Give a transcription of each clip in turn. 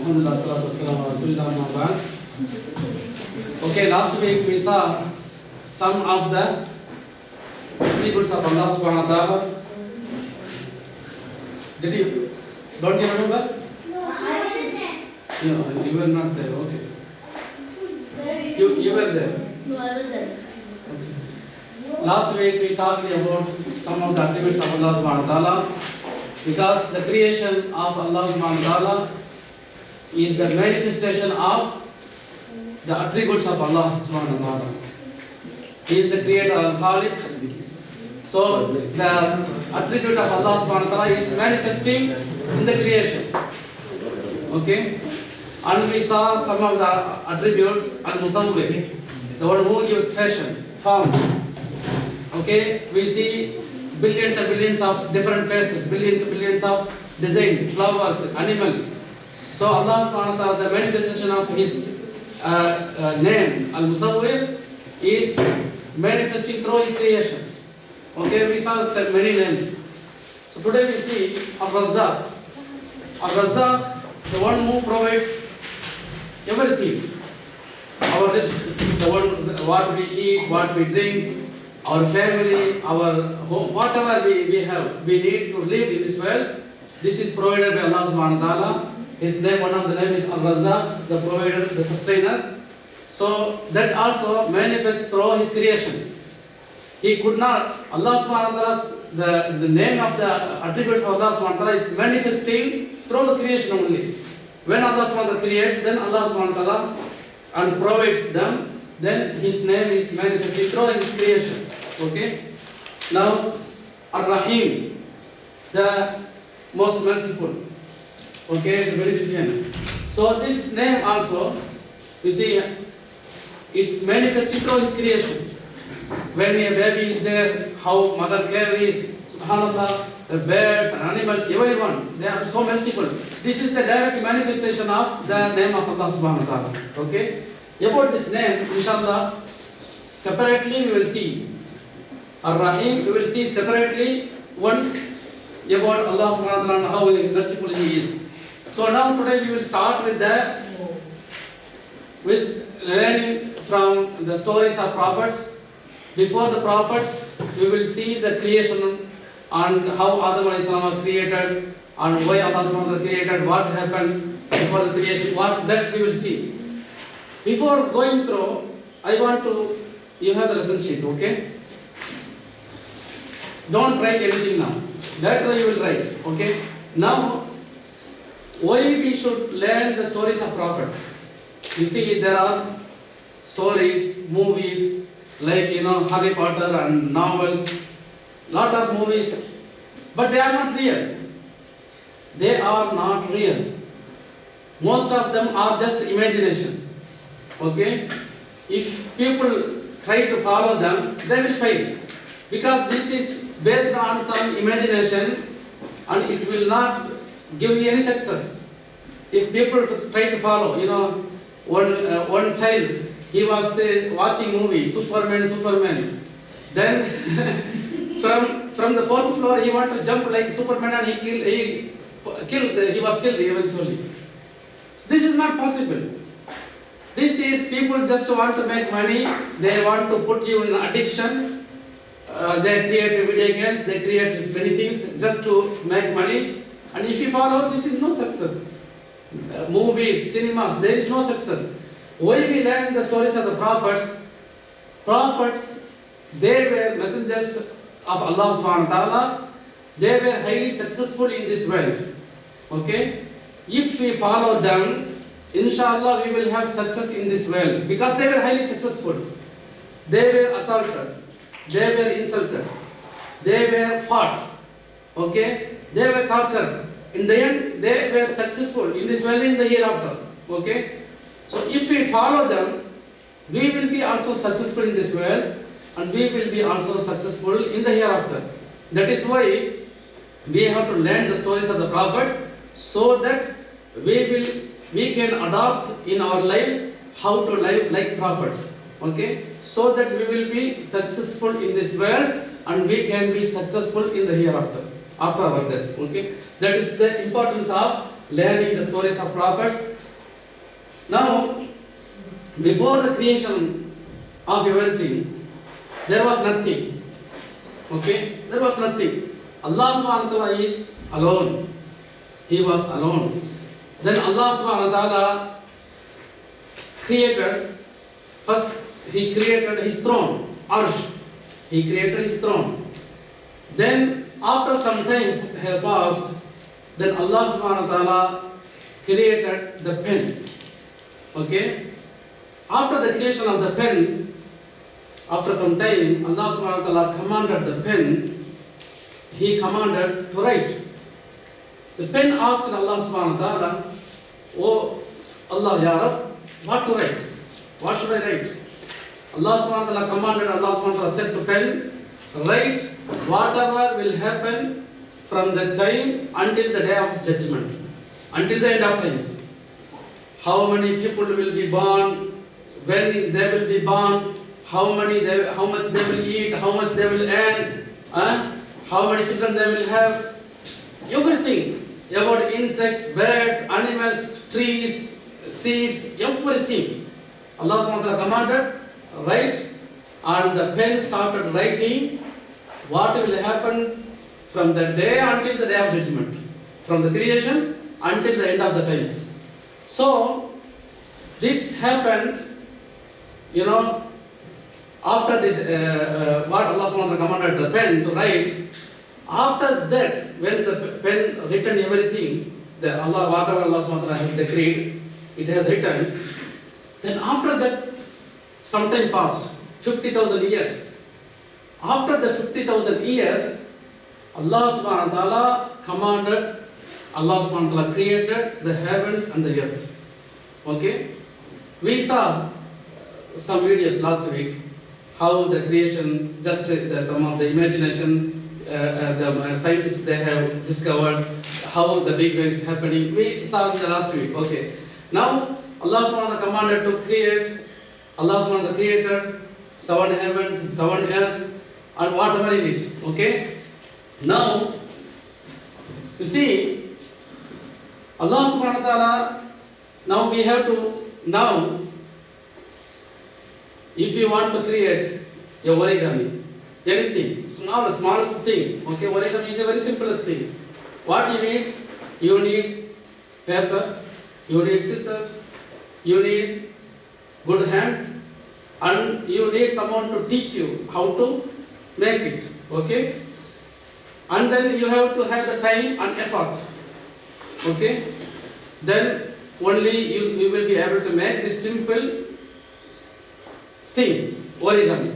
Alhamdulillah, salatu wassalamu ala rasulillah, amma ba'd. Okay, last week we saw some of the attributes of Allah subhanahu wa ta'ala. Don't you remember? No, I wasn't there. You were not there, okay. You were there. No, I wasn't. Okay. Last week we talked about some of the attributes of Allah subhanahu wa ta'ala, because the creation of Allah subhanahu wa ta'ala is the manifestation of the attributes of Allah subhanahu wa ta'ala. He is the creator al-Khaliq. So the attribute of Allah subhanahu wa ta'ala is manifesting in the creation. Okay? And we saw some of the attributes al-Musawwir, the one who gives fashion, form. Okay? We see billions and billions of different faces, billions and billions of designs, flowers, animals. So Allah subhanahu wa ta'ala, the manifestation of His name, Al-Musawwir, is manifesting through His creation. Okay, we saw many names. So today we see Ar-Razzaq. Ar-Razzaq, the one who provides everything. Our rizq, the one, what we eat, what we drink, our family, our home, whatever we have, we need to live in this world. This is provided by Allah subhanahu wa ta'ala. His name, one of the name is Al-Razzaq, the provider, the sustainer. So that also manifests through His creation. He could not, Allah subhanahu wa ta'ala, the name of the attributes of Allah subhanahu wa ta'ala is manifesting through the creation only. When Allah subhanahu wa ta'ala creates, then Allah subhanahu wa ta'ala and provides them, then His name is manifesting through His creation. Okay? Now, Ar-Rahim, the most merciful. Okay, the beneficent. So this name also, you see, it's manifesting through His creation. When a baby is there, how mother carries, subhanallah, the birds and animals, everyone, they are so merciful. This is the direct manifestation of the name of Allah subhanahu wa ta'ala. Okay? About this name, inshallah, separately we will see. Ar-Rahim, we will see separately once about Allah subhanahu wa ta'ala and how merciful He is. So now today we will start with learning from the stories of prophets. Before the prophets, we will see the creation and how Adam alayhi salam was created and why Allah subhanahu wa ta'ala created, what happened before the creation, what that we will see. Before going through, I want to, you have the lesson sheet, okay? Don't write anything now. That way you will write, okay? Now, why we should learn the stories of prophets? You see, there are stories, movies, like Harry Potter and novels, lot of movies, but they are not real. They are not real. Most of them are just imagination. Okay? If people try to follow them, they will fail, because this is based on some imagination and it will not give you any success. If people try to follow, one child, he was watching movie, Superman. Then from the fourth floor, he wanted to jump like Superman and he was killed eventually. This is not possible. This is people just want to make money. They want to put you in addiction. They create video games. They create many things just to make money. And if you follow, this is no success. Movies, cinemas, there is no success. Why we learn the stories of the prophets? Prophets, they were messengers of Allah subhanahu wa ta'ala. They were highly successful in this world. Okay? If we follow them, inshallah we will have success in this world, because they were highly successful. They were assaulted. They were insulted. They were fought. Okay? They were tortured. In the end, they were successful in this world, in the hereafter. Okay? So if we follow them, we will be also successful in this world and we will be also successful in the hereafter. That is why we have to learn the stories of the prophets, so that we can adopt in our lives how to live like prophets. Okay? So that we will be successful in this world and we can be successful in the hereafter, after our death. Okay? That is the importance of learning the stories of prophets. Now, before the creation of everything, there was nothing. Okay? There was nothing. Allah subhanahu wa ta'ala is alone. He was alone. Then Allah subhanahu wa ta'ala created, first He created His throne, Arsh. He created His throne. Then after some time had passed, then Allah subhanahu wa ta'ala created the pen. Okay? After the creation of the pen, after some time, Allah subhanahu wa ta'ala commanded the pen, He commanded to write. The pen asked Allah subhanahu wa ta'ala, Oh Allah, Ya Rab, what to write? What should I write? Allah subhanahu wa ta'ala commanded, Allah subhanahu wa ta'ala said to pen, write whatever will happen from the time until the day of judgment, until the end of times. How many people will be born, when they will be born, how much they will eat, how much they will earn, how many children they will have, everything about insects, birds, animals, trees, seeds, everything. Allah subhanahu wa ta'ala commanded, write, and the pen started writing what will happen from the day until the day of judgment, from the creation until the end of the times. So, this happened, after this, what Allah subhanahu wa ta'ala commanded the pen to write, after that, when the pen written everything, whatever Allah subhanahu wa ta'ala has decreed, it has written, then after that, some time passed, 50,000 years. After the 50,000 years, Allah subhanahu wa ta'ala commanded, Allah subhanahu wa ta'ala created the heavens and the earth. Okay? We saw some videos last week, how the creation, just some of the imagination, the scientists they have discovered how the Big Bang is happening. We saw in the last week. Okay. Now, Allah subhanahu wa ta'ala commanded to create, Allah subhanahu wa ta'ala created 7 heavens, 7 earth, and whatever in it. Okay? Now, you see, Allah subhanahu wa ta'ala, now we have to, if you want to create a origami, anything, smallest thing, okay, origami is a very simplest thing. What you need? You need paper, you need scissors, you need good hand, and you need someone to teach you how to make it, okay? And then you have to have the time and effort, okay? Then only you will be able to make this simple thing, origami.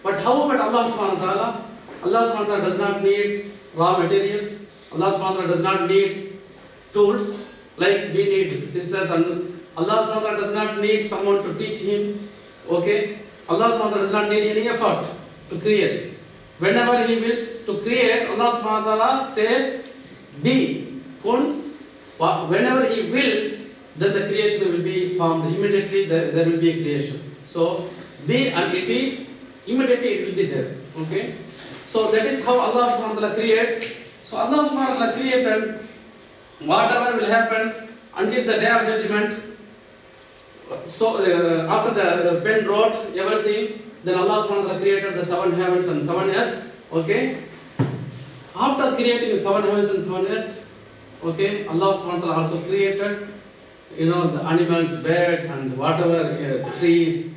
But how about Allah subhanahu wa ta'ala? Allah subhanahu wa ta'ala does not need raw materials. Allah subhanahu wa ta'ala does not need tools like we need scissors, and Allah subhanahu wa ta'ala does not need someone to teach him. Okay? Allah subhanahu wa ta'ala does not need any effort to create. Whenever He wills to create, Allah subhanahu wa ta'ala says, be, kun. Whenever He wills, then the creation will be formed. Immediately there will be a creation. So, be and it is, immediately it will be there. Okay? So that is how Allah subhanahu wa ta'ala creates. So Allah subhanahu wa ta'ala created whatever will happen until the day of judgment. So after the pen wrote everything, then Allah subhanahu wa ta'ala created the 7 heavens and 7 earth. Okay? After creating the 7 heavens and 7 earth, okay, Allah subhanahu wa ta'ala also created, the animals, birds, and whatever, trees,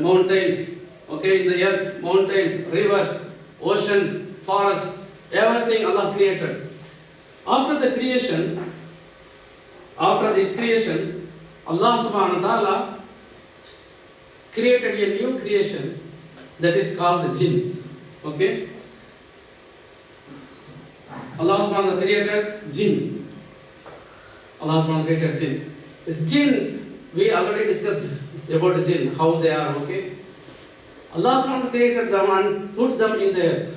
mountains, okay, in the earth, mountains, rivers, oceans, forests, everything Allah created. After this creation, Allah subhanahu wa ta'ala created a new creation that is called jinns. Okay? Allah subhanahu wa ta'ala created jinn. Allah subhanahu wa ta'ala created jinn. The jinns, we already discussed about the jinn, how they are, okay? Allah subhanahu wa ta'ala created them and put them in the earth,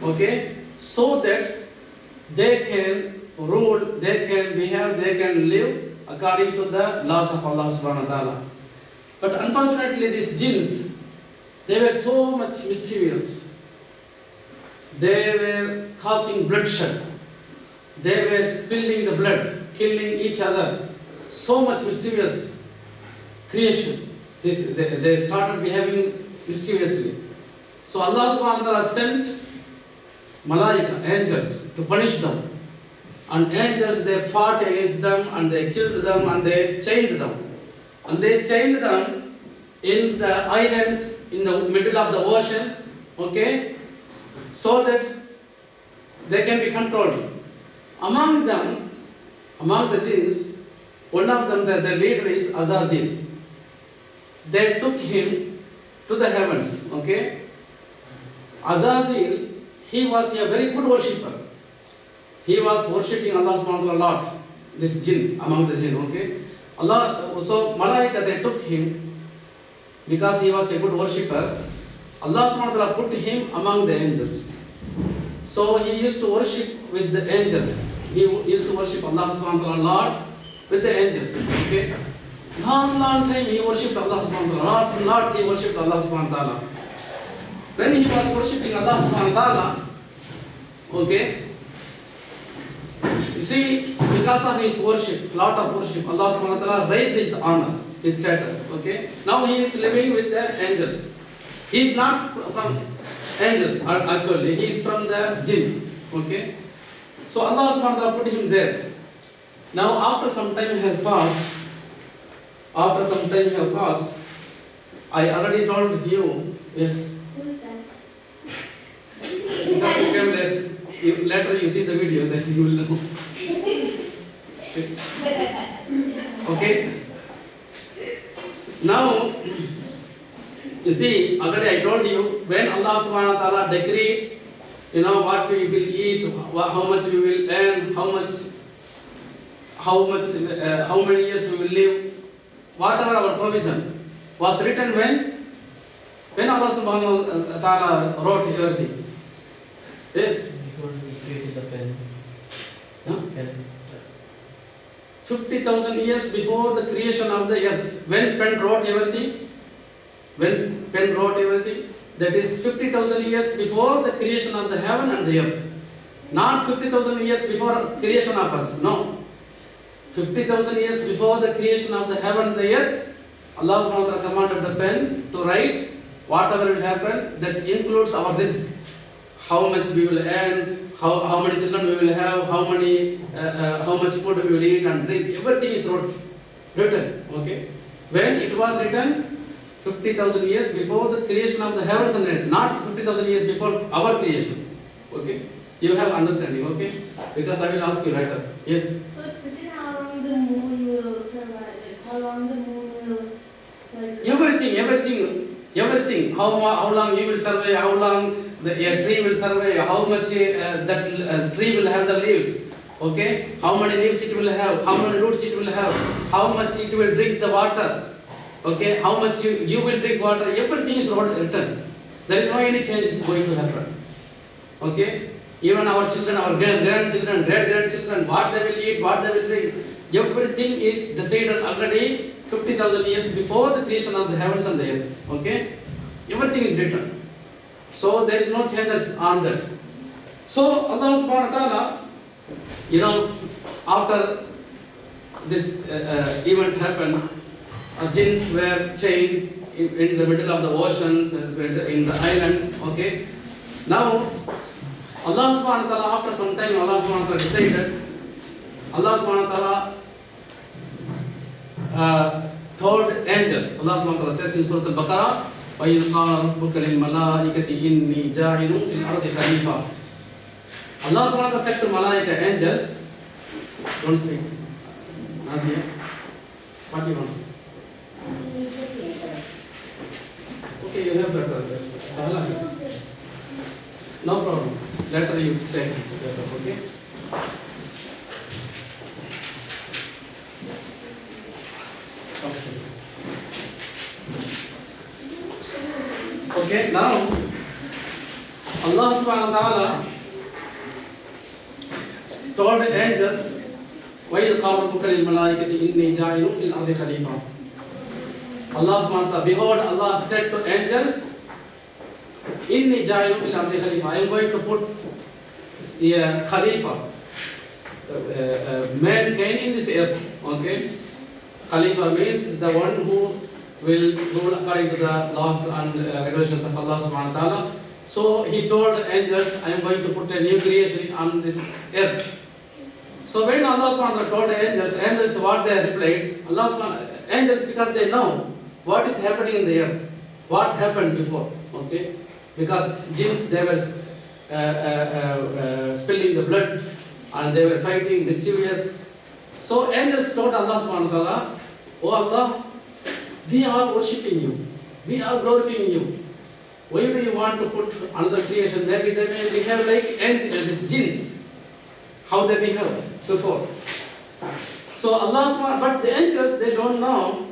okay? So that they can rule, they can behave, they can live according to the laws of Allah subhanahu wa ta'ala. But unfortunately these jinns, they were so much mischievous. They were causing bloodshed. they were spilling the blood, killing each other. So much mischievous creation. They started behaving mischievously. So Allah subhanahu wa ta'ala sent malaika, angels, to punish them. And angels, they fought against them and they killed them and they chained them. And they chained them in the islands in the middle of the ocean, okay, so that they can be controlled. Among them, among the jinns, one of them, the leader is Azazil. They took him to the heavens, okay. Azazil, he was a very good worshipper. He was worshipping Allah subhanahu wa ta'ala a lot, this jinn, among the jinn, okay. So Malaika, they took him because he was a good worshipper. Allah subhanahu wa ta'ala put him among the angels. So he used to worship with the angels. He used to worship Allah subhanahu wa ta'ala a lot with the angels, okay. Long time he worshipped Allah subhanahu wa ta'ala, lot he worshipped Allah subhanahu wa ta'ala. When he was worshipping Allah subhanahu wa ta'ala, okay, you see, because of his worship, lot of worship, Allah subhanahu wa ta'ala raised his honor, his status, okay. Now he is living with the angels. He is not from angels, actually, he is from the jinn, okay. So Allah subhanahu wa ta'ala put him there. Now after some time has passed, I already told you, yes. Who's that? Because you came late. Later you see the video, then you will know. Okay. Now, you see, already I told you, when Allah subhanahu wa ta'ala decreed, what we will eat, how much we will earn, how many years we will live, whatever our provision was written when Allah subhanahu wa ta'ala wrote everything. Yes. Before we created the pen. Huh? Pen. 50,000 years before the creation of the earth, when pen wrote everything, that is 50,000 years before the creation of the heaven and the earth. Not 50,000 years before creation of us, no. 50,000 years before the creation of the heaven and the earth, Allah subhanahu wa ta'ala commanded the pen to write whatever will happen, that includes our risk. How much we will earn, how many children we will have, how much food we will eat and drink, everything is written, okay. When it was written, 50,000 years before the creation of the heavens and earth, not 50,000 years before our creation, okay. You have understanding, okay, because I will ask you later, yes. So it's written how long the moon will survive, like how long the moon will, like... Everything, how long you will survive, how long a tree will survive, how much that tree will have the leaves, okay, how many leaves it will have, how many roots it will have, how much it will drink the water, okay, how much you will drink water, everything is written. There is no any change is going to happen, okay. Even our children, our grandchildren, great-grandchildren, what they will eat, what they will drink, everything is decided already 50,000 years before the creation of the heavens and the earth, okay. Everything is written. So there is no changes on that. So Allah subhanahu wa ta'ala, after this event happened, jinns were chained in the middle of the oceans, in the islands, okay. Now, Allah subhanahu wa ta'ala, after some time, Allah subhanahu wa ta'ala decided, Allah subhanahu wa ta'ala told angels, Allah subhanahu wa ta'ala says in Surah Al-Baqarah, وَإِذْ قَالَ رَبُّكَ لِلْمَلَائِكَةِ إِنِّي جَاعِلٌ فِي الْأَرْضِ خَلِيفَةً. Allah subhanahu wa ta'ala said to Malaika, angels, don't speak. Nazia, what do you want? Okay, you have better. Sahla. No problem. Later you take this paper, okay? Okay, now Allah subhanahu wa ta'ala told the angels, وَإِذْ قَالَ رَبُّكَ لِلْمَلَائِكَةِ إِنِّي جَاعِلٌ فِي الْأَرْضِ خَلِيفَةً. Allah subhanahu wa ta'ala, behold, Allah said to angels, إِنِّي جَاعِلٌ فِي الْأَرْضِ خَلِيفَةً. I am going to put a Khalifa mankind in this earth. Okay, Khalifa means the one who will rule according to the laws and regulations of Allah subhanahu wa ta'ala. So he told the angels, I am going to put a new creation on this earth. So when Allah subhanahu wa ta'ala told the angels what they replied, angels, because they know what is happening in the earth, what happened before, okay? Because jinns, they were spilling the blood and they were fighting, mischievous. So angels told Allah subhanahu wa ta'ala, oh Allah, we are worshipping you, we are glorifying you. Why do you want to put another creation? Maybe they may behave like these jinns, how they behave before. So Allah subhanahu, but the angels, they don't know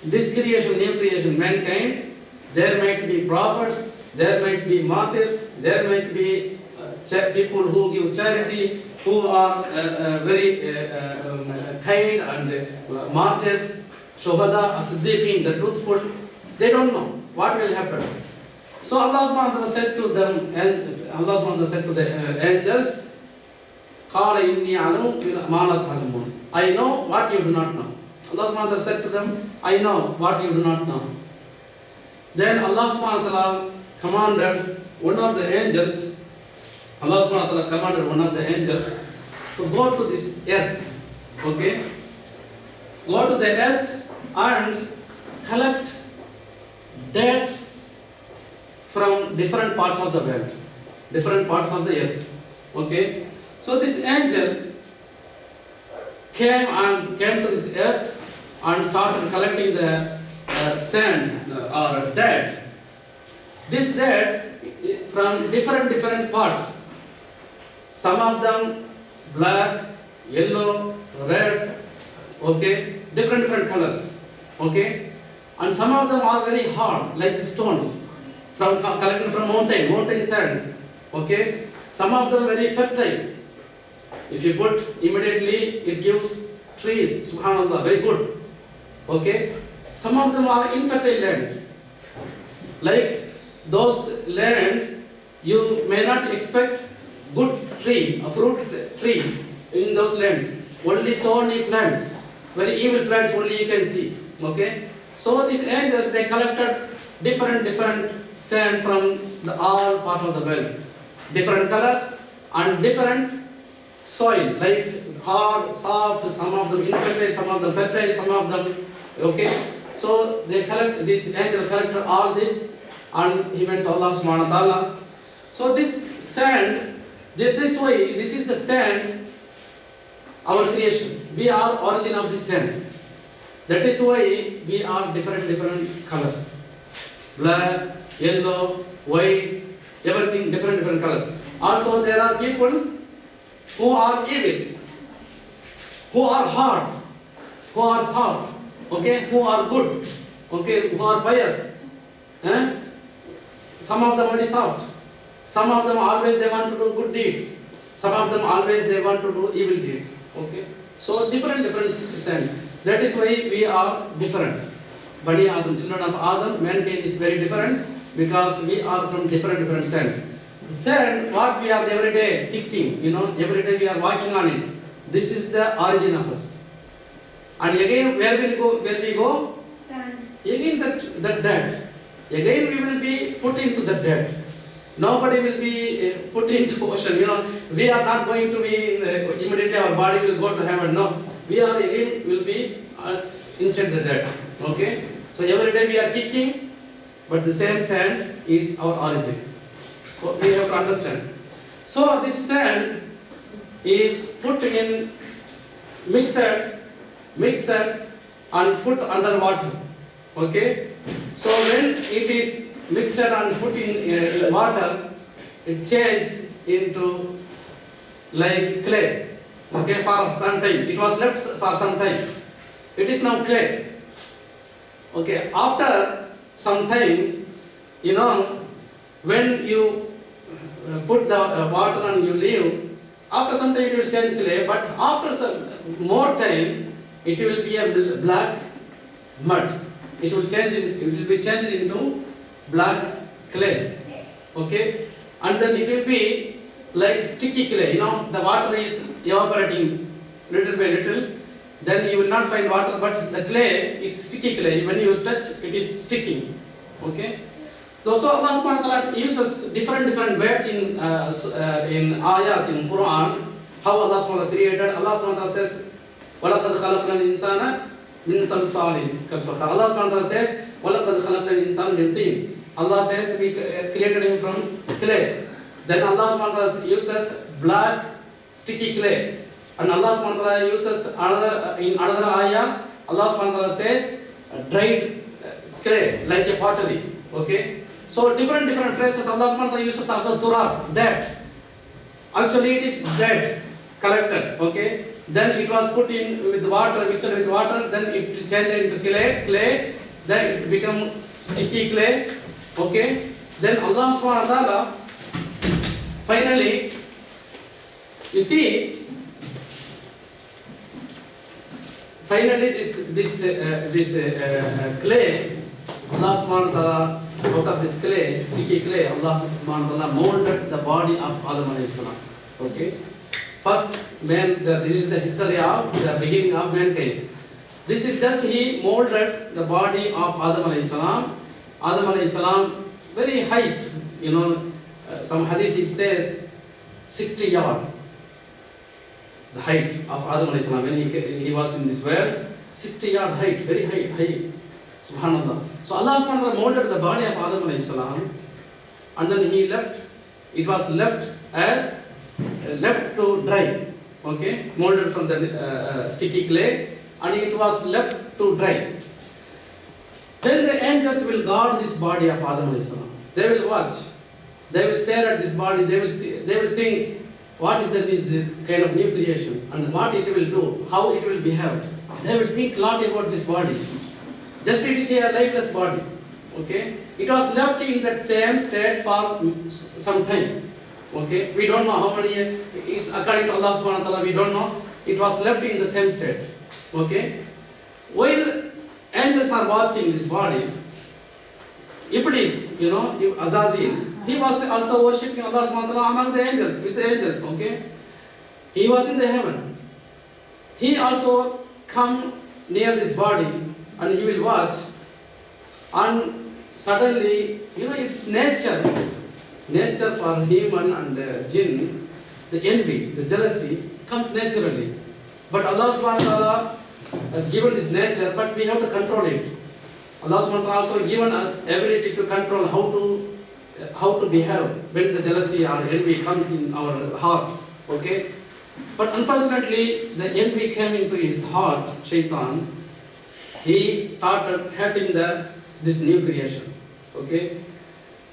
this creation, new creation, mankind. There might be prophets, there might be martyrs, there might be people who give charity, who are very kind and martyrs, shuhada, as-siddiqin, the truthful. They don't know what will happen. So Allah subhanahu wa ta'ala said to them, and Allah subhanahu wa ta'ala said to the angels, قَالَ إِنِّي عَلَمُ مَا لَا تَعْلَمُونَ, I know what you do not know. Allah subhanahu wa ta'ala said to them, I know what you do not know. Then Allah subhanahu wa ta'ala commanded one of the angels, Allah subhanahu wa ta'ala commanded one of the angels to go to this earth, okay? Go to the earth and collect dirt from different parts of the world, different parts of the earth, okay? So this angel came to this earth and started collecting the sand or dirt. This dirt from different parts. Some of them black, yellow, red, okay, different colors, okay, and some of them are very hard, like stones, collected from mountain sand, okay. Some of them very fertile. If you put immediately, it gives trees, subhanallah, very good, okay. Some of them are infertile land. Like those lands, you may not expect good tree, a fruit tree in those lands. Only thorny plants, very evil plants only you can see, okay. So these angels, they collected different sand from all part of the world, different colors and different soil, like hard, soft, some of them infertile, some of them fertile, some of them, okay. So this angel collected all this and he went to Allah subhanahu wa ta'ala. So this sand, this is the sand, our creation. We are origin of this sand. That is why we are different colors. Black, yellow, white, everything different colors. Also there are people who are evil, who are hard, who are soft, okay, who are good, okay, who are pious. Some of them are soft. Some of them always they want to do good deeds. Some of them always they want to do evil deeds. Okay. So different sand. That is why we are different. Bani Adam, children of Adam, mankind is very different because we are from different sands. The sand, what we are every day kicking, every day we are walking on it. This is the origin of us. And again, where will we go? Sand. Again that dirt. Again we will be put into the dirt. Nobody will be put into ocean. We are not going to be immediately our body will go to heaven. No, we are again will be inside the dirt. Okay. So every day we are kicking, but the same sand is our origin. So we have to understand. So this sand is put in mixed and put under water. Okay. So when it is mixed and put in water, it changes into like clay. Okay, for some time. It was left for some time. It is now clay. Okay, after some times, when you put the water and you leave, after some time it will change clay, but after some more time, it will be a black mud. It will be changed into black clay. Okay, and then it will be like sticky clay. You know, the water is evaporating little by little. Then you will not find water, but the clay is sticky clay. When you touch, it is sticking. Okay. So Allah subhanahu wa ta'ala uses different words in ayat in Quran. How Allah subhanahu wa ta'ala created. Allah subhanahu wa ta'ala says, وَلَقَدْ خَلَقْنَا الْإِنسَانَ مِنْ صَلْصَالٍ كَالْفَخَارِ. Allah subhanahu wa ta'ala says, وَلَقَدْ خَلَقْنَا الْإِنسَانَ مِنْ طِينٍ. Allah says we created him from clay. Then Allah subhanahu wa ta'ala uses black sticky clay. And Allah subhanahu wa ta'ala uses in another ayah, Allah subhanahu wa ta'ala says dried clay, like a pottery. Okay? So different phrases Allah subhanahu wa ta'ala uses also turab, dirt. Actually it is dirt collected. Okay? Then it was put in with water, mixed with water, then it changed into clay, then it become sticky clay. Okay? Then Allah subhanahu wa ta'ala finally, you see, finally this clay, Allah subhanahu wa ta'ala, out of this clay, sticky clay, Allah subhanahu wa ta'ala molded the body of Adam alayhi salam. Okay? First, this is the history of the beginning of mankind. This is just he molded the body of Adam alayhi salam. Adam alayhi salam, very height, you know, some hadith it says 60 yard. The height of Adam alayhi salam when he was in this world, 60 yard height, very high. Subhanallah. So Allah subhanahu wa ta'ala molded the body of Adam alayhi salam, and then he left. It was left to dry. Okay, molded from the sticky clay, and it was left to dry. Then the angels will guard this body of Adam alayhi salam. They will watch. They will stare at this body. They will see. They will think, what is the kind of new creation, and what it will do, how it will behave. They will think a lot about this body. Just it is a lifeless body. Okay, it was left in that same state for some time. Okay, we don't know how many years. It's according to Allah subhanahu wa ta'ala, we don't know. It was left in the same state. Okay, while angels are watching this body, Iblis, you know, Azazil, he was also worshipping Allah subhanahu wa ta'ala among the angels, with the angels. Okay, he was in the heaven. He also come near this body and he will watch, and suddenly, you know, it's nature for human and jinn, the envy, the jealousy comes naturally. But Allah subhanahu wa ta'ala has given this nature, but we have to control it. Allah subhanahu wa ta'ala also given us ability to control how to behave when the jealousy or envy comes in our heart. Okay? But unfortunately, the envy came into his heart, Shaitan. He started hating this new creation. Okay?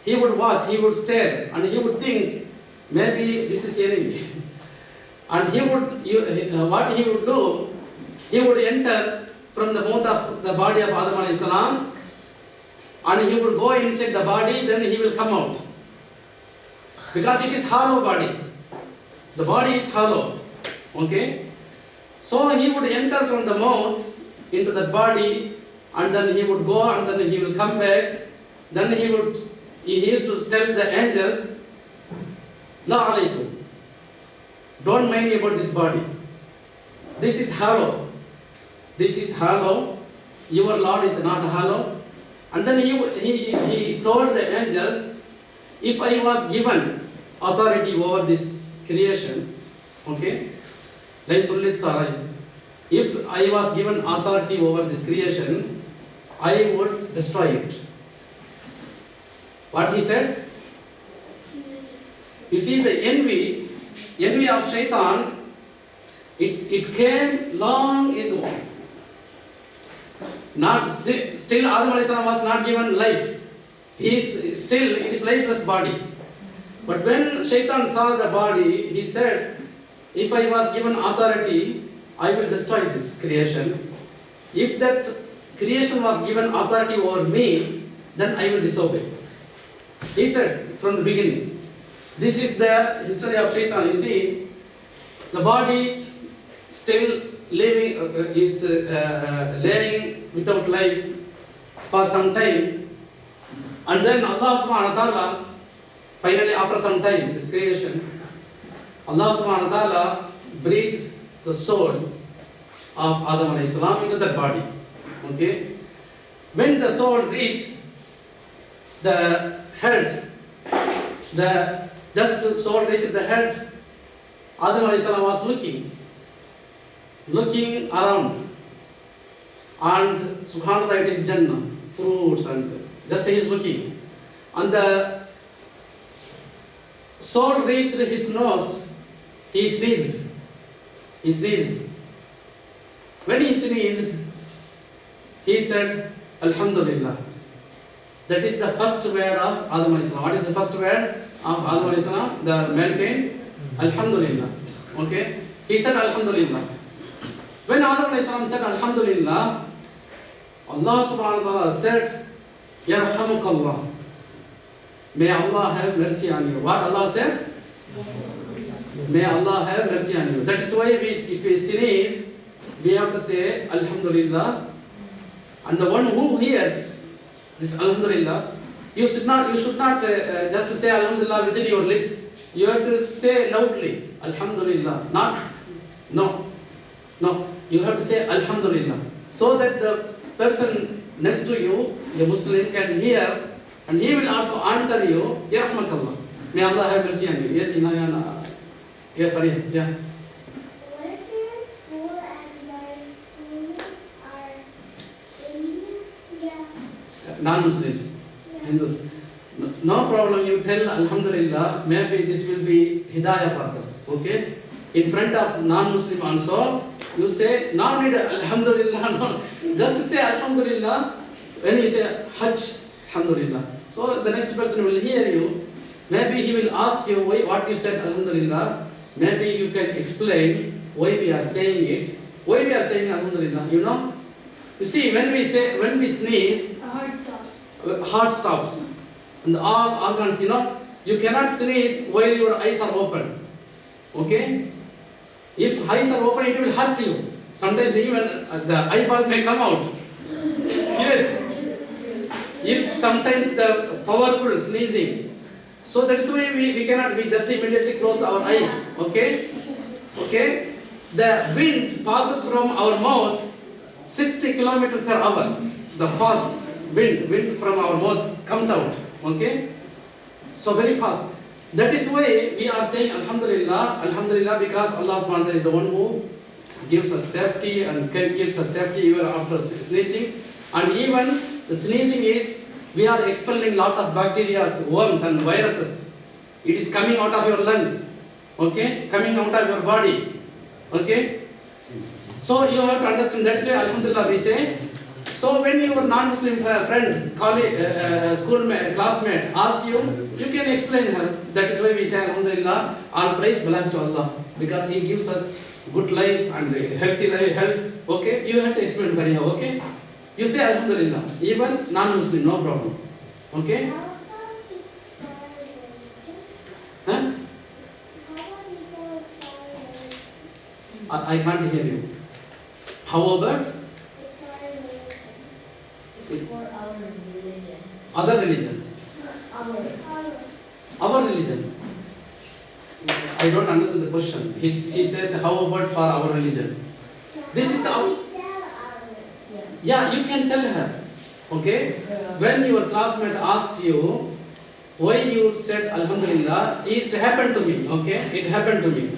He would watch, he would stare, and he would think, maybe this is enemy. And what he would do, he would enter from the mouth of the body of Adam alayhi salam, and he would go inside the body, then he will come out. Because it is hollow body. The body is hollow. Okay? So he would enter from the mouth into the body, and then he would go, and then he will come back. Then he used to tell the angels, La alaykum, don't mind me about this body. This is hollow. This is hollow. Your Lord is not hollow. And then he told the angels, if I was given authority over this creation, okay, if I was given authority over this creation, I would destroy it. What he said? You see, the envy of Shaitan, it came long ago. Still Adam alayhi salam was not given life. It is lifeless body. But when Shaitan saw the body, he said, if I was given authority, I will destroy this creation. If that creation was given authority over me, then I will disobey. He said from the beginning. This is the history of Shaitan. You see, the body still living, is laying without life for some time, and then Allah subhanahu wa ta'ala, finally after some time, this creation, Allah subhanahu wa ta'ala breathed the soul of Adam alayhi salam into that body. Okay? When the soul reached the head, just soul reached the head, Adam alayhi salam was looking around, and subhanallah, it is Jannah, fruits, and just he is looking. And the soul reached his nose, he sneezed. When he sneezed, he said, Alhamdulillah. That is the first word of Adam alayhi salam. What is the first word of Adam alayhi salam? The mankind, Alhamdulillah. Okay? He said Alhamdulillah. When Adam alayhi salam said Alhamdulillah, Allah subhanahu wa ta'ala said, Yarhamukallah. May Allah have mercy on you. What Allah said? May Allah have mercy on you. That is why if we sneeze, we have to say Alhamdulillah. And the one who hears this Alhamdulillah, you should not just say Alhamdulillah within your lips. You have to say loudly Alhamdulillah. No. You have to say Alhamdulillah, so that the person next to you, the Muslim, can hear, and he will also answer you, Ya Rahmakallah. May Allah have mercy on you. Yes, Inayana. Yeah, Farid. Yeah. What if you're in school and your students are Indian? Yeah. Non-Muslims, Yeah. Hindus. No problem. You tell Alhamdulillah. Maybe this will be hidayah for them. Okay. In front of non-Muslim also, you say, no need Alhamdulillah, no. Just say Alhamdulillah. When you say Hajj, Alhamdulillah. So the next person will hear you. Maybe he will ask you why what you said Alhamdulillah. Maybe you can explain why we are saying it. Why we are saying Alhamdulillah, you know? You see, when we sneeze, The heart stops. heart stops. And all organs, you know, you cannot sneeze while your eyes are open. Okay? If eyes are open, it will hurt you. Sometimes even the eyeball may come out. Yes. If sometimes the powerful sneezing. So that's why we cannot, we just immediately close our eyes. Okay? Okay? The wind passes from our mouth 60 km per hour. The fast wind from our mouth comes out. Okay? So very fast. That is why we are saying Alhamdulillah, because Allah subhanahu wa ta'ala is the one who gives us safety and gives us safety even after sneezing. And even the sneezing is, we are expelling lot of bacteria, worms and viruses. It is coming out of your lungs. Okay? Coming out of your body. Okay? So you have to understand, that is why Alhamdulillah we say. So when your non-Muslim friend, colleague, schoolmate, classmate asks you, you can explain her. That is why we say Alhamdulillah, all praise belongs to Allah. Because He gives us good life and healthy life, health. Okay? You have to explain for her. Okay? You say Alhamdulillah. Even non-Muslim, no problem. Okay? How about exploring religion? Huh? How about people exploring religion? I can't hear you. How about Exploring religion. It's for our religion. other religion? Our religion. I don't understand the question. She says, how about for our religion? This is the... Yeah, you can tell her. Okay? When your classmate asks you why you said Alhamdulillah, it happened to me. Okay? It happened to me.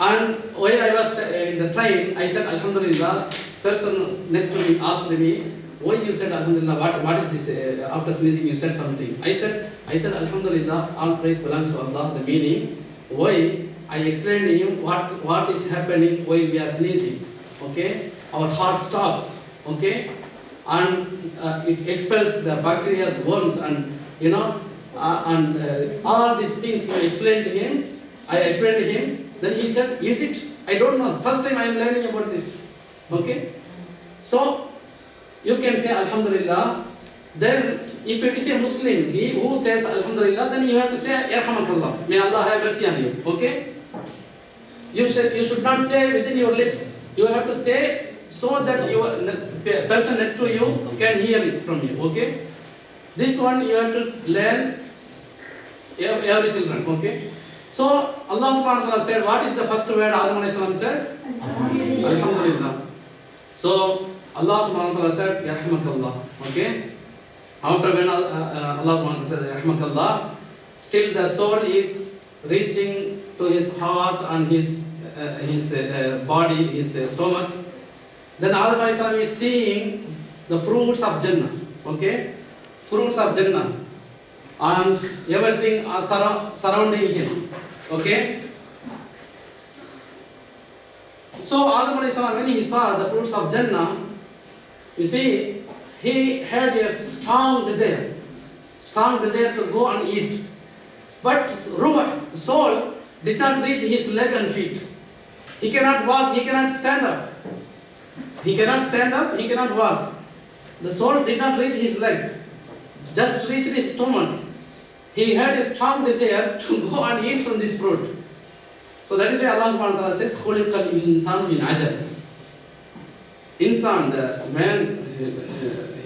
And while I was in the train, I said Alhamdulillah. Person next to me asked me, why you said Alhamdulillah? What is this? After sneezing, you said something. I said Alhamdulillah. All praise belongs to Allah. The meaning. Why? I explained to him what is happening while we are sneezing. Okay? Our heart stops. Okay? And it expels the bacteria, worms, and you know, all these things. I explained to him. Then he said, "Is it? I don't know. First time I am learning about this." Okay? So you can say Alhamdulillah. Then if it is a Muslim, he who says Alhamdulillah, then you have to say Yarhamakallah. May Allah have mercy on you. Okay? You should not say within your lips. You have to say so that your person next to you can hear it from you. Okay? This one you have to learn every children. Okay? So Allah subhanahu wa ta'ala said, what is the first word Adam alayhi salam said? Alhamdulillah. So Allah subhanahu wa ta'ala said, Yarhamakallah. Okay? After when Allah subhanahu wa ta'ala said, Yarhamakallah, still the soul is reaching to his heart and his body, his stomach. Then Adam alayhi salam is seeing the fruits of Jannah. Okay? Fruits of Jannah. And everything are surrounding him. Okay? So Adam alayhi salam, when he saw the fruits of Jannah, you see, he had a strong desire to go and eat. But Ruh, soul, did not reach his leg and feet. He cannot walk, he cannot stand up. He cannot stand up, he cannot walk. The soul did not reach his leg, just reached his stomach. He had a strong desire to go and eat from this fruit. So that is why Allah subhanahu wa ta'ala says, Khuliqal insanu min ajal. Insan, the man,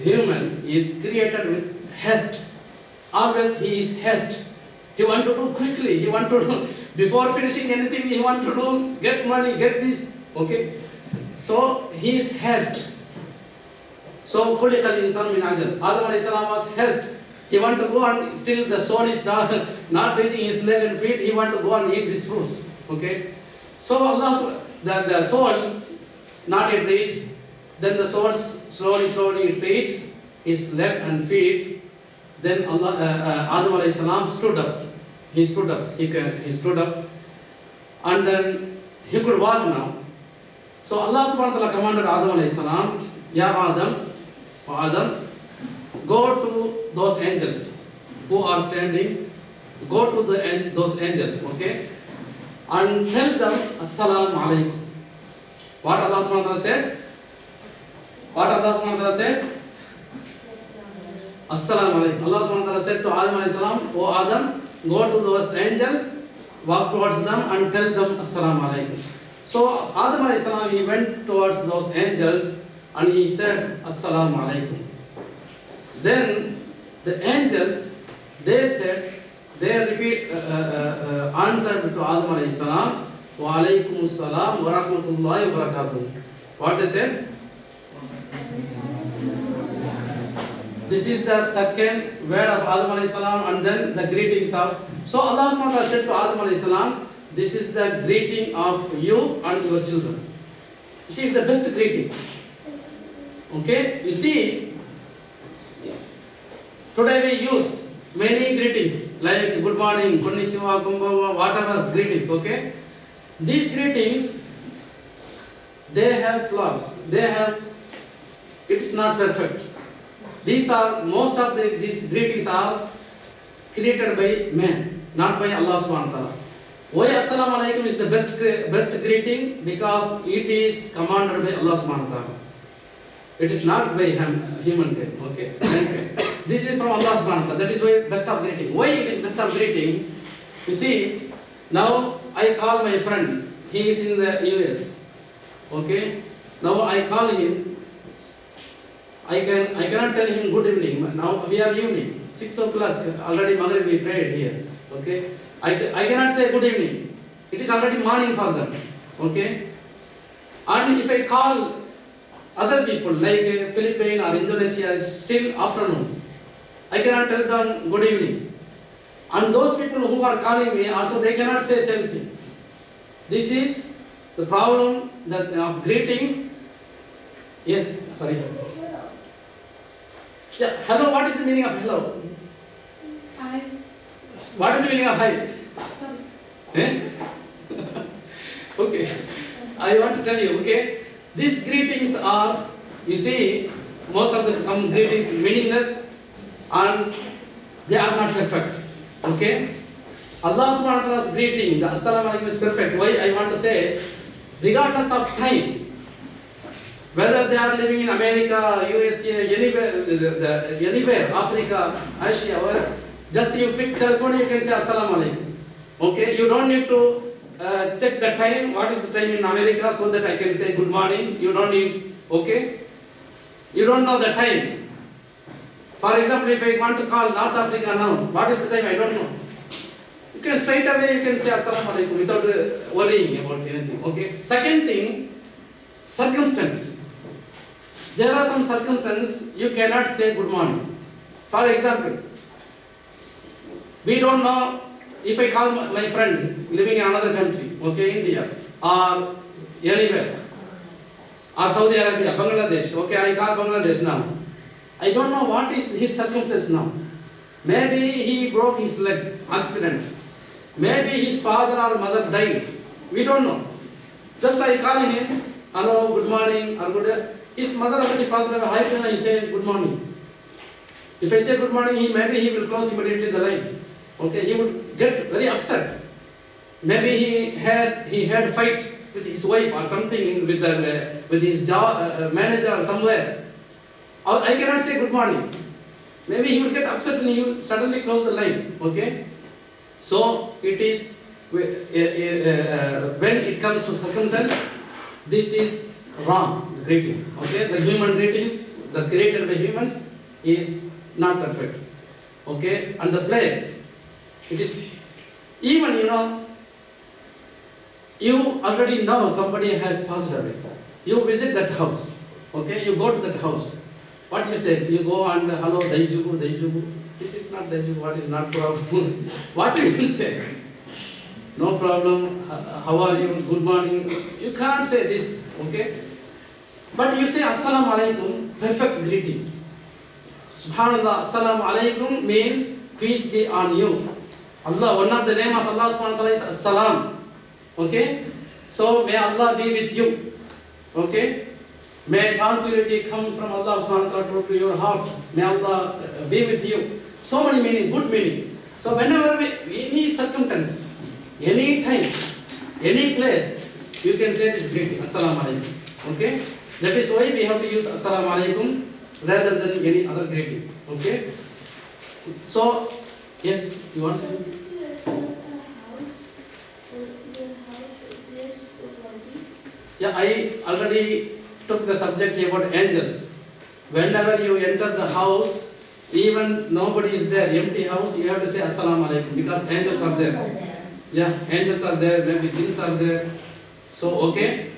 human, is created with haste. Always he is haste. He wants to do quickly. He wants to do, before finishing anything, he wants to do, get money, get this. Okay? So he is haste. So Khuliqal insanu min ajal. Adam alayhi salam was haste. He wants to go and still the soul is not reaching his leg and feet. He wants to go and eat these fruits. Okay? So Allah, the soul not yet reached. Then the soul slowly reached his leg and feet. Then Adam alayhi salam stood up. He stood up. He stood up. And then he could walk now. So Allah subhanahu wa ta'ala commanded Adam alayhi salam, Ya Adam, O Adam, go to those angels who are standing. Go to those angels, okay? And tell them, Assalamu alaikum. What Allah subhanahu wa ta'ala said? What Allah subhanahu wa ta'ala said? Assalamu alaikum. Allah subhanahu wa ta'ala said to Adam alayhi salam, O Adam, go to those angels, walk towards them and tell them Assalamu alaikum. So Adam alayhi salam, he went towards those angels and he said Assalamu alaikum. Then the angels, they said, they answered to Adam alayhi salam, Wa alaykum assalam wa rahmatullahi wa barakatuh. What they said? This is the second word of Adam alayhi salam, and then the greetings of. So Allah subhanahu wa ta'ala said to Adam alayhi salam, this is the greeting of you and your children. You see, the best greeting. Okay? You see, today we use many greetings like good morning, konnichiwa, konbanwa, whatever greetings. Okay? These greetings, they have flaws. It's not perfect. Most of these greetings are created by man, not by Allah subhanahu wa ta'ala. Why Assalamu alaikum is the best greeting? Because it is commanded by Allah subhanahu wa ta'ala. It is not by human kind, okay? This is from Allah subhanahu wa ta'ala. That is why best of greeting. Why it is best of greeting? You see, now I call my friend. He is in the US. Okay? Now I call him. I cannot tell him good evening. Now we are evening, 6 o'clock. Already Maghrib we prayed here. Okay? I cannot say good evening. It is already morning for them. Okay? And if I call other people like Philippines or Indonesia, it's still afternoon. I cannot tell them good evening. And those people who are calling me also, they cannot say same thing. This is the problem of greetings. Yes, sorry. Yeah, hello, what is the meaning of hello? Hi. What is the meaning of hi? Sorry. Eh? Okay, I want to tell you, okay, these greetings are, you see, some greetings meaningless and they are not perfect, okay? Allah subhanahu wa ta'ala's greeting, the Assalamu alaikum is perfect. Why I want to say, regardless of time, whether they are living in America, USA, anywhere, Africa, Asia, where just you pick telephone, you can say Assalamu alaikum. Okay, you don't need to check the time, what is the time in America, so that I can say good morning. You don't need, okay? You don't know the time. For example, if I want to call North Africa now, what is the time? I don't know. You can straight away you can say assalamu alaikum without worrying about anything. Okay. Second thing, circumstance. There are some circumstances you cannot say good morning. For example, we don't know if I call my friend living in another country, okay, India or anywhere, or Saudi Arabia, Bangladesh. Okay, I call Bangladesh now. I don't know what is his circumstance now. Maybe he broke his leg, accident. Maybe his father or mother died. We don't know. Just I call him, hello, good morning, or good. His mother already passed away. How can I say good morning? If I say good morning, maybe he will close immediately the line. Okay, he would get very upset. Maybe he had fight with his wife or something with his job, manager or somewhere. Or I cannot say good morning. Maybe he will get upset and he will suddenly close the line. Okay, so it is when it comes to circumstance, this is wrong. The greetings. Okay, the human greetings, the created by humans, is not perfect. Okay, and the place, it is even you already know somebody has passed away. You visit that house. Okay, you go to that house. What you say? You go and hello, Daijugu, Daijugu. This is not Daijugu. What is not problem? What you will say? No problem. How are you? Good morning. You can't say this. Okay. But you say Assalamu alaikum, perfect greeting. Subhanallah, Assalamu alaikum means peace be on you. Allah, one of the name of Allah subhanahu wa ta'ala is As-Salam. Okay? So may Allah be with you. Okay? May tranquility come from Allah subhanahu wa ta'ala to your heart. May Allah be with you. So many meaning, good meaning. So whenever any circumstance, any time, any place, you can say this greeting, Assalamu alaikum. Okay? That is why we have to use Assalamu alaikum rather than any other greeting. Okay? So, yes, you want to? Yeah, I already took the subject about angels. Whenever you enter the house, even nobody is there, empty house, you have to say Assalamu alaikum because angels are there. Yeah, angels are there, maybe jinns are there. So, okay,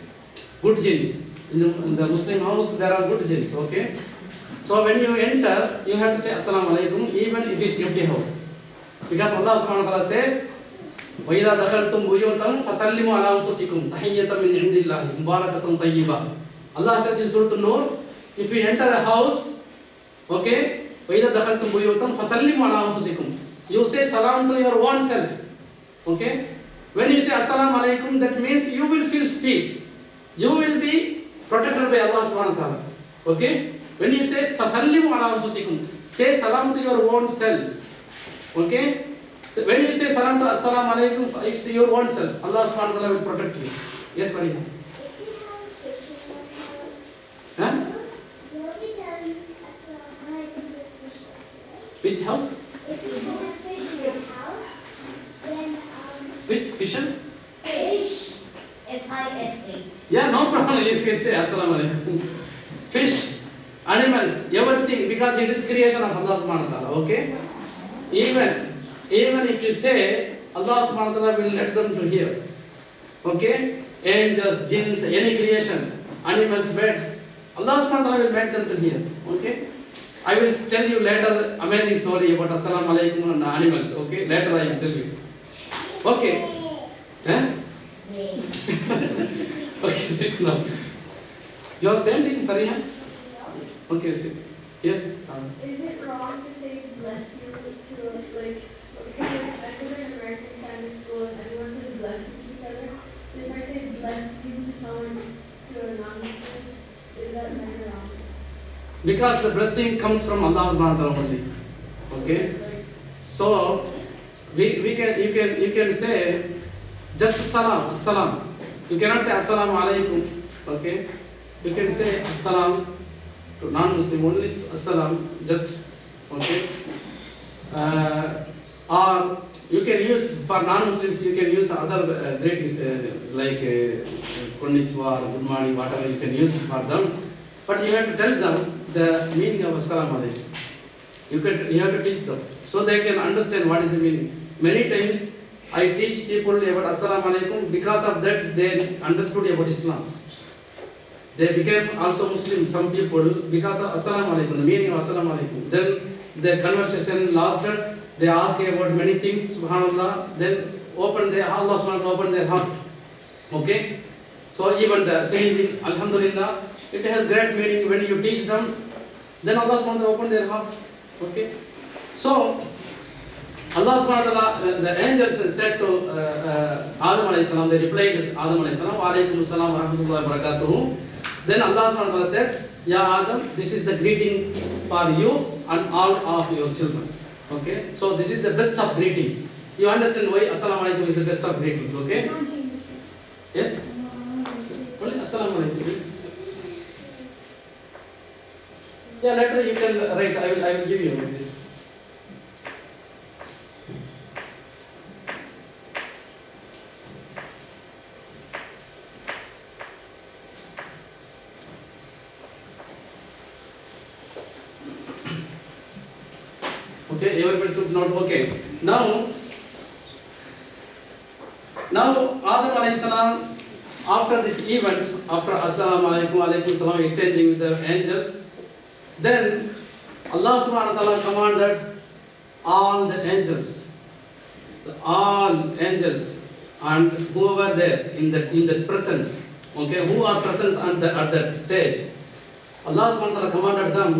good jinns. In the Muslim house, there are good jinns, okay? So, when you enter, you have to say Assalamu alaikum, even it is empty house. Because Allah subhanahu wa ta'ala says, وَإِذَا دَخَلْتُمْ بُيُوتًا فَسَلِّمُوا عَلَىٰ أَنفُسِكُمْ تَحِيَّةً مِنْ عِنْدِ اللَّهِ مُبَارَكَةً طَيِّبَةً. Allah says in Surah An-Nur, if you enter a house, okay, وَإِذَا دَخَلْتُمْ بُيُوتًا فَسَلِّمُوا عَلَىٰ أَنفُسِكُمْ. You say salam to your own self. Okay? When you say Assalamu alaikum, that means you will feel peace. You will be protected by Allah subhanahu wa ta'ala. Okay? When you say فَسَلِّمُوا عَلَىٰ أَنفُسِكُمْ, say salam to your own self. Okay? So when you say salam to Assalamu alaikum, it's your own self. Allah subhanahu wa ta'ala will protect you. Yes, Maria? If you have fish in your house, Huh? you will be telling Assalamu alaikum to fish, right? Which house? If you have fish in your house, then Which vision? fish. F-I-S-H. Yeah, no problem. You can say Assalamu alaikum. Fish, animals, everything, because it is creation of Allah subhanahu wa ta'ala. Okay? Even if you say, Allah subhanahu wa ta'ala will let them to hear. Okay? Angels, jinns, any creation, animals, birds, Allah subhanahu wa ta'ala will make them to hear. Okay? I will tell you later amazing story about Assalamu alaikum and animals. Okay? Later I will tell you. Okay? Huh? Yay. Okay, sit now. You are standing, Fariha? Okay, sit. Yes? Is it wrong to say bless you to, like, because I was in American Standard School and everyone says bless you to each other. So if I say bless you to someone, to a non-Muslim, is that right or wrong? Because the blessing comes from Allah subhanahu wa ta'ala only. Okay? So, you can say just salam, assalam. You cannot say assalamu alaikum. Okay? You can say assalam to non-Muslim only, assalam, just, okay? Or you can use, for non-Muslims, you can use other greetings like konnichiwa, good morning, whatever you can use for them. But you have to tell them the meaning of assalamu alaikum. You have to teach them so they can understand what is the meaning. Many times I teach people about Assalamu alaikum. Because of that, they understood about Islam. They became also Muslim, some people, because of Assalamu alaikum, the meaning of Assalamu alaikum. Then the conversation lasted. They asked about many things, subhanallah. Then Allah subhanahu wa ta'ala opened their heart. Okay? So even the sneezing, alhamdulillah, it has great meaning when you teach them. Then Allah subhanahu wa ta'ala opened their heart. Okay? So, Allah subhanahu wa ta'ala, the angels said to Adam alayhi salam, they replied Adam alayhi salam, wa alaykum assalam wa rahmatullahi wa barakatuhu. Then Allah subhanahu wa ta'ala said, Ya Adam, this is the greeting for you and all of your children. Okay? So this is the best of greetings. You understand why Assalamu alaikum is the best of greetings, okay? Yes? Only Assalamu alaikum is. Yeah, later you can write, I will give you this. Okay, everybody took note. Okay. Now Adam alayhi salam, after this event, after Assalamu alaikum alaikum salam exchanging with the angels, then Allah subhanahu wa ta'ala commanded all the angels, and who were there in the presence, okay, who are present at that stage, Allah subhanahu wa ta'ala commanded them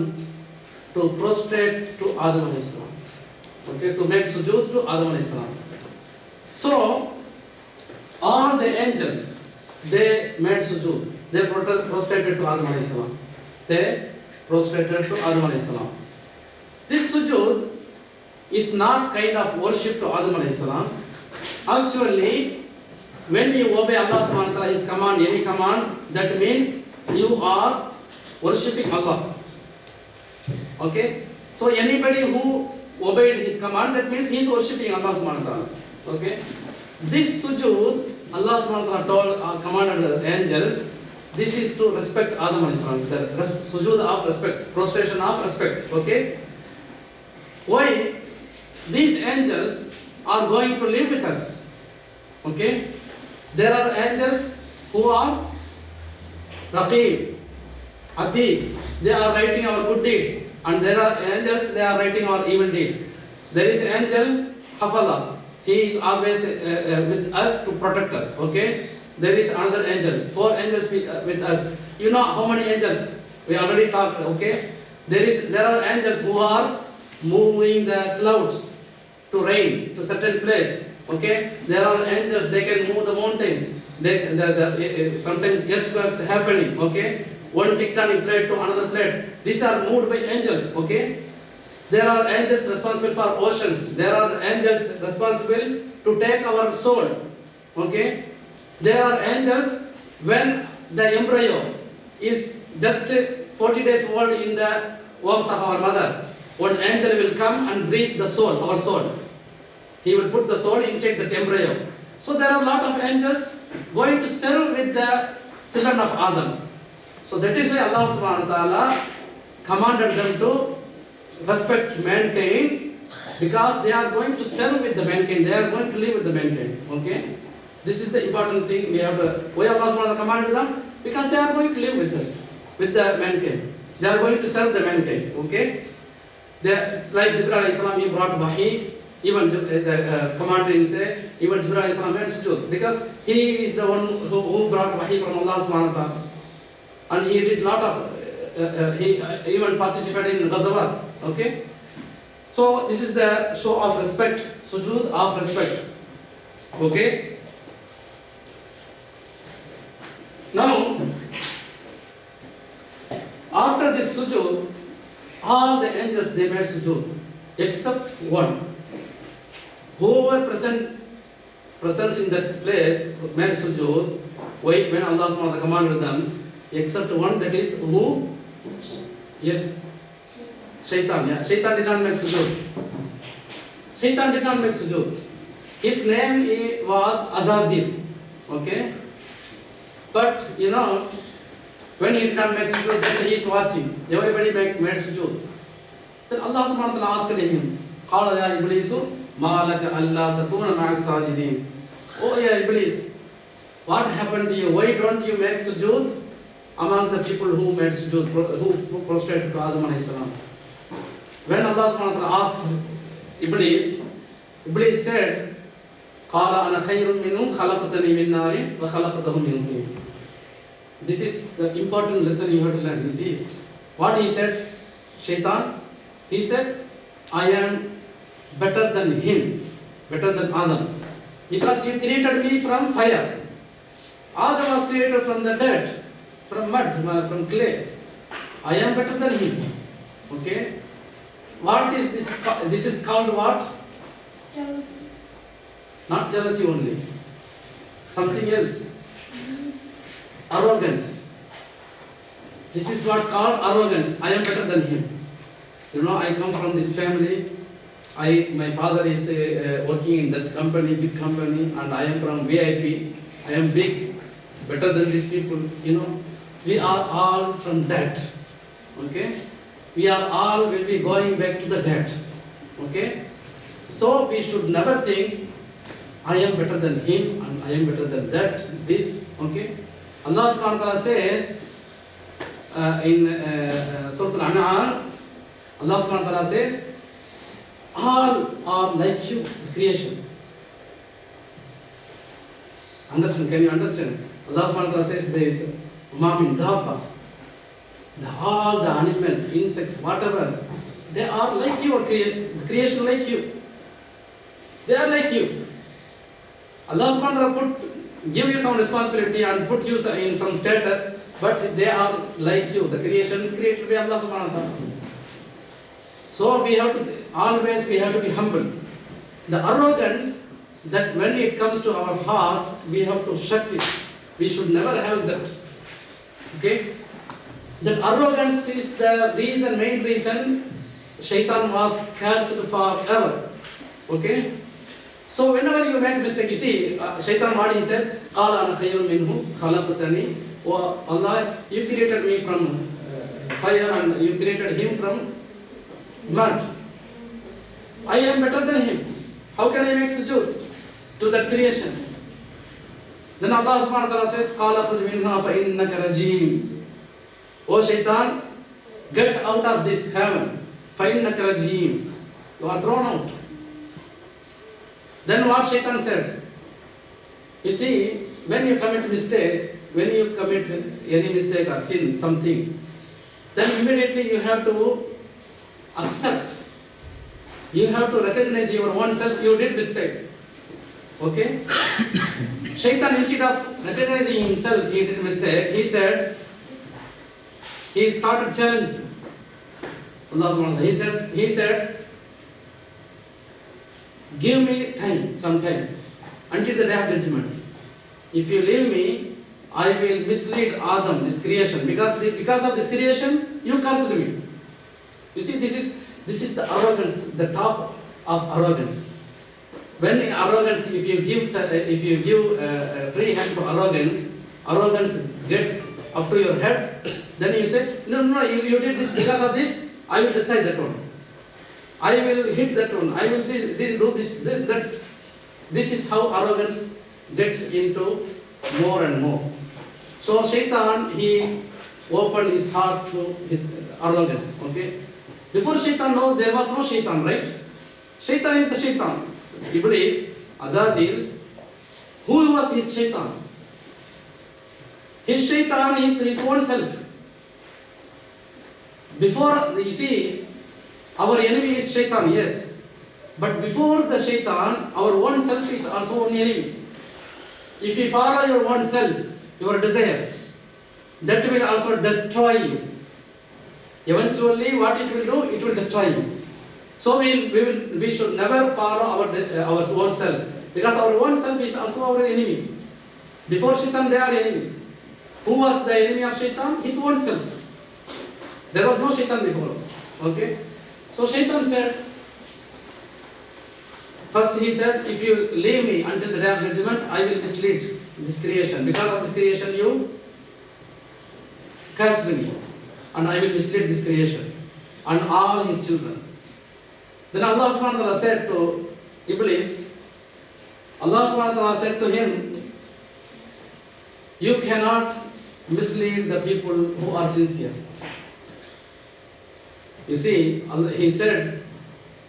to prostrate to Adam alayhi salam. Okay, to make sujood to Adam alayhi salam. So, all the angels, they made sujood. They prostrated to Adam alayhi salam. They prostrated to Adam alayhi salam. This sujood is not kind of worship to Adam alayhi salam. Actually, when you obey Allah subhanahu wa ta'ala, His command, any command, that means you are worshipping Allah. Okay? So anybody who obeyed His command, that means he is worshipping Allah subhanahu wa ta'ala. Okay? This sujood, Allah subhanahu wa ta'ala commanded the angels, this is to respect Adam alayhi salam, the sujood of respect, prostration of respect. Okay? Why? These angels are going to live with us. Okay? There are angels who are Raqib, Atid, they are writing our good deeds. And there are angels, they are writing our evil deeds. There is angel Hafala. He is always with us to protect us. Okay? There is another angel. 4 angels with us. You know how many angels? We already talked. Okay? There are angels who are moving the clouds to rain to certain place. Okay? There are angels, they can move the mountains. Sometimes earthquakes happening. Okay? One tectonic plate to another plate. These are moved by angels, okay? There are angels responsible for oceans. There are angels responsible to take our soul, okay? There are angels when the embryo is just 40 days old in the wombs of our mother. One angel will come and breathe the soul, our soul. He will put the soul inside the embryo. So there are a lot of angels going to serve with the children of Adam. So that is why Allah subhanahu wa ta'ala commanded them to respect mankind, because they are going to serve with the mankind, they are going to live with the mankind. Okay? This is the important thing we have to. Why Allah subhanahu wa ta'ala commanded them? Because they are going to live with us, with the mankind. They are going to serve the mankind. Okay? Like Jibreel alayhi salam, he brought wahi. Even the commentary say, even Jibreel alayhi salam made sujood, because he is the one who brought wahi from Allah subhanahu wa ta'ala. And he did lot of, he even participated in Ghazawat. Okay? So this is the show of respect, sujood of respect. Okay? Now, after this sujood, all the angels, they made sujood, except one. Whoever present in that place made sujood, when Allah subhanahu wa ta'ala commanded them, except one, that is who? Yes? Shaitan, yeah. Shaitan did not make sujood. Shaitan did not make sujood. His name was Azazil. Okay? But, you know, when he did not make sujood, just he is watching. Everybody made sujood. Then Allah subhanahu wa ta'ala asked him, قال يا إبليس مَا لَكَ أَلَّا تَكُونَ مَعَ السَّاجِدِينَ. Oh yeah, Iblis, what happened to you? Why don't you make sujood among the people who made sujood, who prostrated to Adam alayhi salam? When Allah subhanahu wa ta'ala asked Iblis, Iblis said, قَالَ أَنَا خَيْرٌ مِّنْهُ خَلَقْتَنِي مِنْ نَارٍ وَخَلَقْتَهُ مِنْ طِينٍ. This is the important lesson you have to learn. You see, what he said, Shaitan, he said, I am better than him, better than Adam, because you created me from fire. Adam was created from the dirt, from mud, from clay. I am better than him. Okay? What is this? This is called what? Jealousy. Not jealousy only. Something else. Arrogance. This is what called arrogance. I am better than him. You know, I come from this family. My father is working in that company, big company, and I am from VIP. I am big, better than these people. You know, we are all from that. Okay? We are all will be going back to the debt. Okay? So we should never think, I am better than him and I am better than that, this. Okay? Allah subhanahu wa ta'ala says in Surah Al-An'am, Allah subhanahu wa ta'ala says, all are like you, the creation. Understand? Can you understand? Allah subhanahu wa ta'ala says there is Ma min dabba. All the animals, insects, whatever, they are like you, the creation like you. They are like you. Allah subhanahu wa ta'ala give you some responsibility and put you in some status, but they are like you, the creation created by Allah subhanahu wa ta'ala. So we have to, always we have to be humble. The arrogance, that when it comes to our heart, we have to shut it. We should never have that. Okay? That arrogance is the reason, main reason, Shaitan was cursed forever. Okay? So whenever you make mistake, you see, Shaitan what he said, قَالَ أَنَا خَيْرٌ مِّنْهُ خَلَقْتَنِي. Oh Allah, you created me from fire and you created him from mud. I am better than him. How can I make sujood to that creation? Then Allah subhanahu wa ta'ala says, قَالَ خُذْ مِنْهَا فَإِنَّكَ رَجِيمٌ. Oh Shaitan, get out of this heaven. فَإِنَّكَ رَجِيمٌ. You are thrown out. Then what Shaitan said? You see, when you commit mistake, when you commit any mistake or sin, something, then immediately you have to accept. You have to recognize your own self, you did mistake. Okay? Shaitan, instead of recognizing himself, he did mistake, he started challenging. Allah subhanahu wa ta'ala, he said, give me time, some time, until the day of judgment. If you leave me, I will mislead Adam, this creation. Because of this creation, you cursed me. You see, this is the arrogance, the top of arrogance. When arrogance, if you give free hand to arrogance gets up to your head, then you say, no, you did this because of this, I will destroy that one. I will hit that one. I will do this, that. This is how arrogance gets into more and more. So Shaitan, he opened his heart to his arrogance. Okay. Before Shaitan, no, there was no Shaitan, right? Shaitan is the Shaitan. Iblis, Azazil, who was his Shaitan? His Shaitan is his own self. Before, you see, our enemy is Shaitan, yes. But before the Shaitan, our own self is also an enemy. If you follow your own self, your desires, that will also destroy you. Eventually, what it will do? It will destroy you. So we should never follow our own self, because our own self is also our enemy. Before Shaitan, they are enemy. Who was the enemy of Shaitan? His own self. There was no Shaitan before. Okay? So Shaitan said, first he said, if you leave me until the day of judgment, I will mislead this creation. Because of this creation, you cursed me. And I will mislead this creation and all his children. Then Allah subhanahu wa ta'ala said to Iblis, Allah subhanahu wa ta'ala said to him, you cannot mislead the people who are sincere. You see, he said,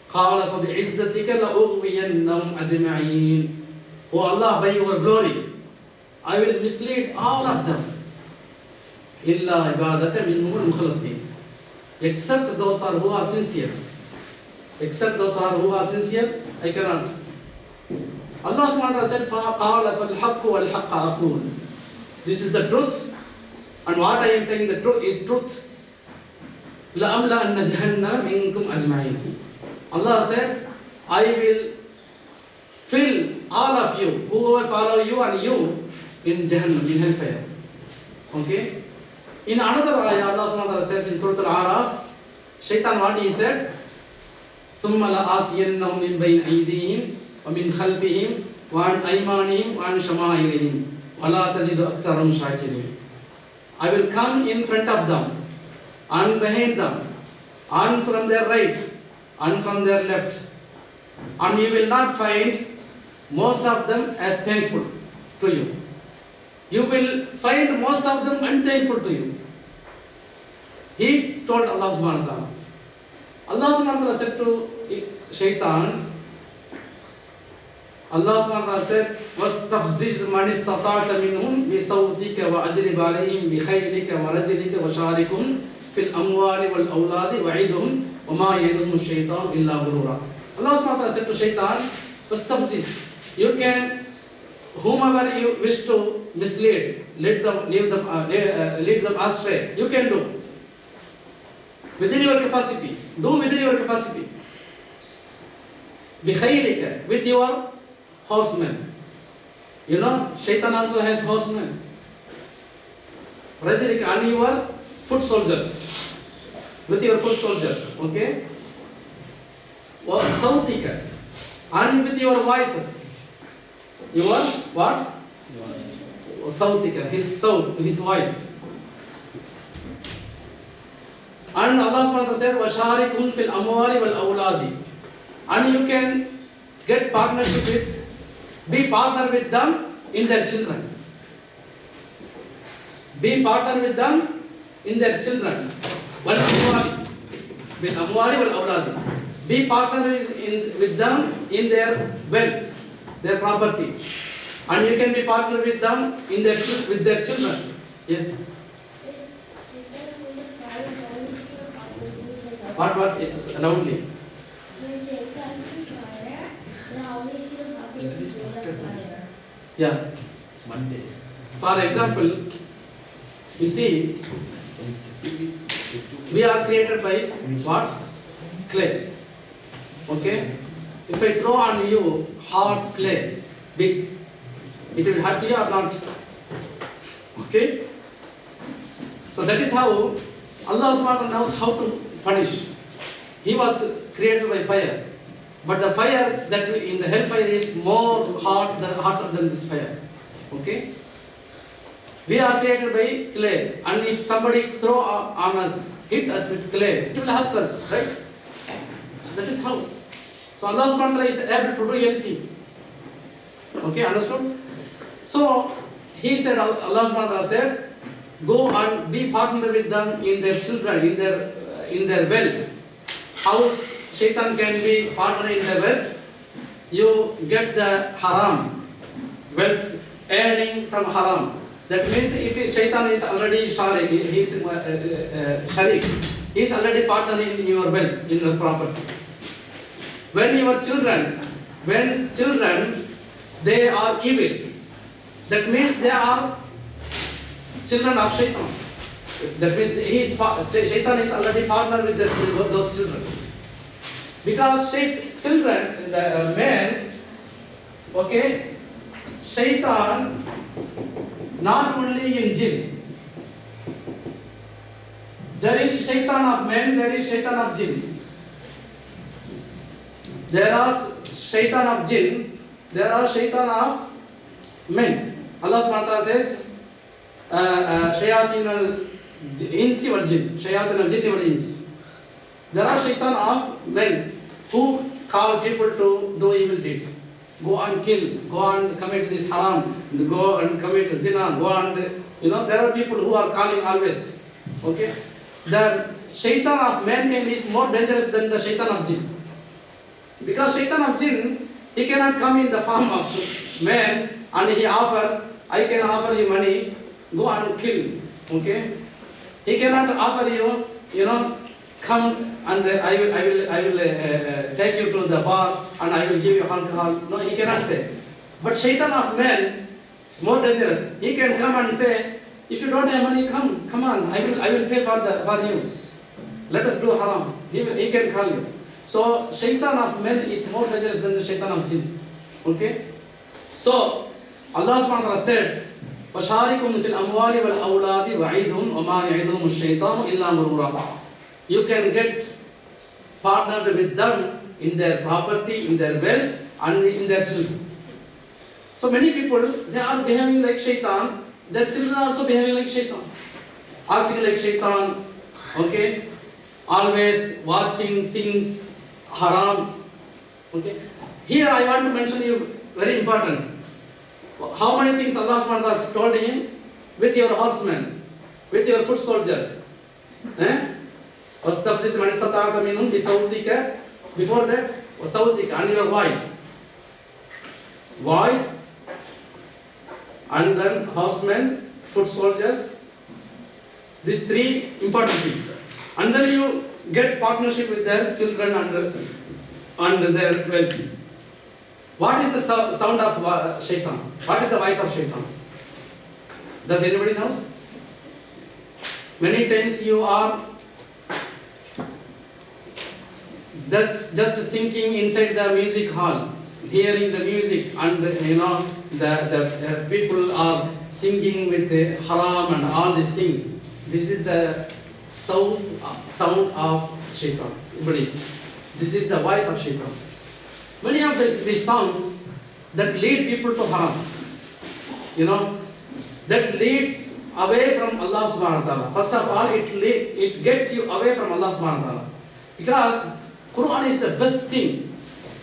قَالَ فَبِعِزَّتِكَ لَأُغْوِيَنَّهُمْ أَجْمَعِينَ. Oh Allah, by your glory, I will mislead all of them. إِلَّا عِبَادَكَ مِنْهُمُ الْمُخْلَصِينَ. Except those who are sincere. Except those who are sincere, I cannot. Allah subhanahu wa ta'ala said, فَقَالَ فَالْحَقُّ وَالْحَقَّ أَقُولُ. This is the truth, and what I am saying the truth is truth. لَأَمْلَأَنَّ جَهَنَّمَ مِنْكُمْ أَجْمَعِينَ. Allah said, I will fill all of you, whoever follow you and you, in Jahannam, in hellfire. Okay? In another ayah, Allah subhanahu wa ta'ala says in Surah Al-A'raf, Shaitan, what he said? ثُمَّ لَآتِيَنَّهُمْ مِنْ بَيْنِ أَيْدِيهِمْ وَمِنْ خَلْفِهِمْ وَعَنْ أَيْمَانِهِمْ وَعَنْ شَمَائِلِهِمْ وَلَا تَجِدُ أَكْثَرَهُمْ شَاكِرِينَ. I will come in front of them, and behind them, and from their right, and from their left, and you will not find most of them as thankful to you. You will find most of them unthankful to you. He told Allah subhanahu wa ta'ala. Allah subhanahu wa ta'ala said to Shaitan, Allah subhanahu wa ta'ala said, وَاسْتَفْزِزْ مَنِ اسْتَطَعْتَ مِنْهُمْ بِصَوْتِكَ وَأَجْلِبْ عَلَيْهِمْ بِخَيْلِكَ وَرَجِلِكَ وَشَارِكُهُمْ فِي الْأَمْوَالِ وَالْأَوْلَادِ وَعِدْهُمْ وَمَا يَعِدُهُمُ الشَّيْطَانُ إِلَّا غُرُورًا. Allah subhanahu wa ta'ala said to Shaitan, وَاسْتَفْزِزْ. You can, whomever you wish to mislead, lead them astray, you can do. Within your capacity. Do within your capacity. بِخَيْلِكَ. With your horsemen. You know, Shaitan also has horsemen. Rajulika, and your foot soldiers. With your foot soldiers. Okay? Sautika. And with your voices. Your what? Sautika, his sound, his voice. And Allah subhanahu wa ta'ala said, وَشَارِكُمْ فِي الْأَمْوَالِ وَالْأَوْلَادِ. And you can get partnership with, be partner with them in their children. Be partner with them in their children. وَالْأَمْوَالِ بِالْأَمْوَالِ وَالْأَوْلَادِ. Be partner with them in their wealth, their property. And you can be partner with them in with their children. Yes. What? Yes, loudly. Yeah. Monday. For example, you see, we are created by what? Clay. Okay? If I throw on you hard clay, big, it will hurt you or not? Okay? So that is how Allah subhanahu wa ta'ala knows how to punish. He was created by fire. But the fire that in the hellfire is more hotter than this fire. Okay? We are created by clay. And if somebody throw on us, hit us with clay, it will hurt us, right? That is how. So Allah subhanahu wa ta'ala is able to do anything. Okay, understood? So he said, Allah subhanahu wa ta'ala said, go and be partner with them in their children, in their wealth. How Shaitan can be partner in their wealth? You get the haram, wealth, earning from haram. That means Shaitan is already sharik, he is sharik. He is already partner in your wealth, in your property. When children, they are evil. That means they are children of Shaitan. That means Shaitan is already partnered with those children. Because children, the man, okay, Shaitan, not only in jinn. There is Shaitan of men, there is Shaitan of jinn. There are Shaitan of jinn, there are Shaitan of men. Allah subhanahu wa ta'ala says, Shayatin al-insi wal jinn. Shayatin al-jinni wal ins. There are Shaitan of men who call people to do evil deeds. Go and kill, go and commit this haram, go and commit zina, go and, there are people who are calling always. Okay? The shaitan of mankind is more dangerous than the shaitan of jinn. Because shaitan of jinn, he cannot come in the form of man and he offer, I can offer you money, go and kill. Okay? He cannot offer you, come and I will take you to the bar and I will give you alcohol. No, he cannot say. But shaitan of man is more dangerous. He can come and say, if you don't have money, come on, I will pay for you. Let us do haram. He can call you. So shaitan of men is more dangerous than the shaitan of jinn. Okay? So Allah subhanahu wa ta'ala said, وَشَارِكُمْ فِي الْأَمْوَالِ وَالْأَوْلَادِ وَعِيدُهُمْ وَمَا يَعِدُهُمُ الشَّيْطَانُ إِلَّا غُرُورًا. You can get partnered with them in their property, in their wealth, and in their children. So many people, they are behaving like shaitan. Their children are also behaving like shaitan. Acting like shaitan. Okay? Always watching things haram. Okay? Here I want to mention you very important. How many things Allah subhanahu wa ta'ala told him? With your horsemen, with your foot soldiers. وَاسْتَفْزِزْ مَنِ اسْتَطَعْتَ مِنْهُمْ بِصَوْتِكَ. Before that, وَصَوْتِكَ, and your voice. Voice, and then horsemen, foot soldiers. These three important things. And then you get partnership with their children and their wealth. What is the sound of shaitan? What is the voice of shaitan? Does anybody know? Many times you are just sinking inside the music hall, hearing the music, and the people are singing with haram and all these things. This is the sound of shaitan, Iblis. This is the voice of shaitan. Many of these songs that lead people to haram, that leads away from Allah subhanahu wa ta'ala. First of all, it gets you away from Allah subhanahu wa ta'ala. Because Quran is the best thing,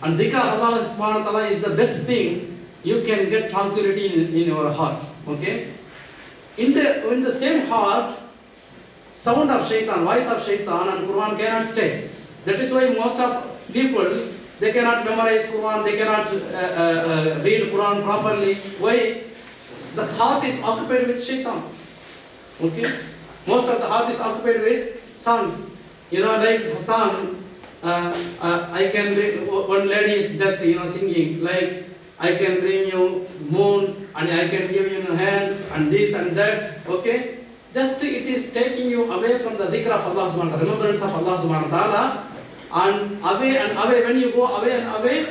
and dhikr of Allah subhanahu wa ta'ala is the best thing. You can get tranquility in your heart. Okay? In the same heart, sound of shaitan, voice of shaitan, and Quran cannot stay. That is why most of people, they cannot memorize Quran, they cannot read Quran properly. Why? The heart is occupied with shaitan. Okay? Most of the heart is occupied with songs. Like song, I can bring, one lady is just singing, like, I can bring you moon, and I can give you a hand, and this and that. Okay? Just it is taking you away from the dhikr of Allah subhanahu wa ta'ala, remembrance of Allah subhanahu wa ta'ala, and away. When you go away and away,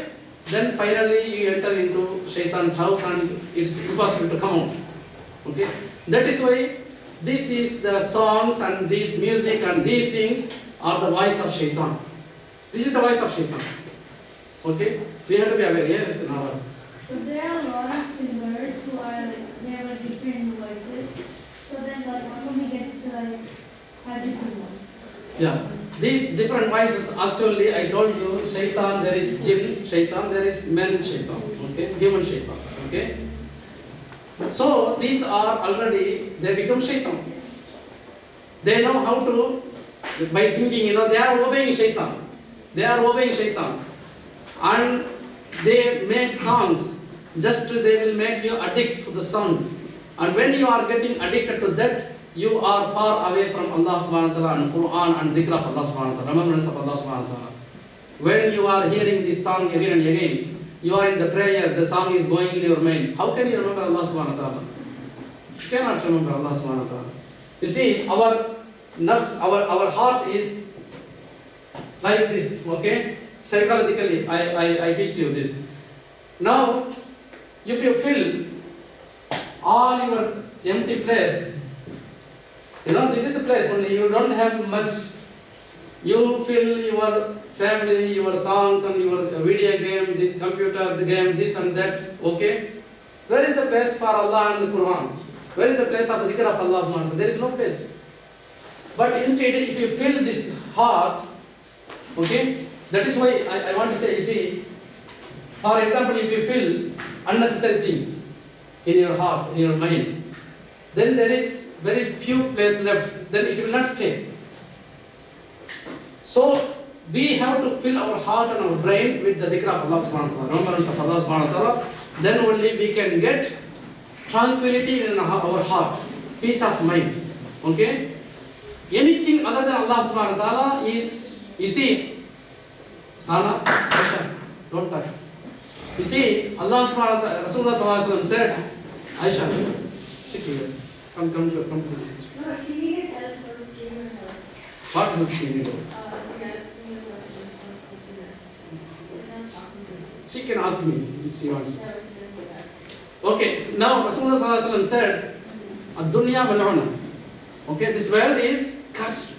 then finally you enter into shaitan's house and it's impossible to come out. Okay? That is why this is the songs and this music and these things are the voice of shaitan. This is the voice of shaitan. Okay? We have to be aware. Yes, But there are a lot of singers who are they have different voices. So then how come he gets to have different voices? Yeah. These different voices, actually I told you, shaitan, there is jinn shaitan, there is man shaitan, okay, human shaitan, okay. So these are already, they become shaitan. They know how to, by singing, they are obeying shaitan. They are obeying shaitan. And they make songs, they will make you addict to the songs. And when you are getting addicted to that, you are far away from Allah subhanahu wa ta'ala and Quran and dhikr of Allah subhanahu wa ta'ala, remembrance of Allah subhanahu wa ta'ala. When you are hearing this song again and again, you are in the prayer, the song is going in your mind. How can you remember Allah subhanahu wa ta'ala? You cannot remember Allah subhanahu wa ta'ala. You see, our nafs, our heart is like this, okay? Psychologically, I teach you this. Now, if you fill all your empty place, this is the place only, you don't have much. You fill your family, your songs and your video game, this computer, the game, this and that, okay? Where is the place for Allah and the Quran? Where is the place of the dhikr of Allah subhanahu wa ta'ala? There is no place. But instead, if you fill this heart, okay, That is why I want to say, you see, for example, if you feel unnecessary things in your heart, in your mind, then there is very few place left, then it will not stay. So we have to fill our heart and our brain with the dhikr of Allah subhanahu wa ta'ala, remembrance of Allah subhanahu wa ta'ala, then only we can get tranquility in our heart, peace of mind. Okay? Anything other than Allah subhanahu wa ta'ala is, you see, Sana, Aisha, don't touch. You see, Allah subhanahu wa ta'ala, Rasulullah sallallahu alaihi wasallam said, Aisha, sit here, come to this seat. No, she needed help for giving her help. What help she needed? She can ask me if she wants. Okay, now Rasulullah sallallahu alaihi wasallam said, Ad-dunya mal'una. Okay, this world is cursed.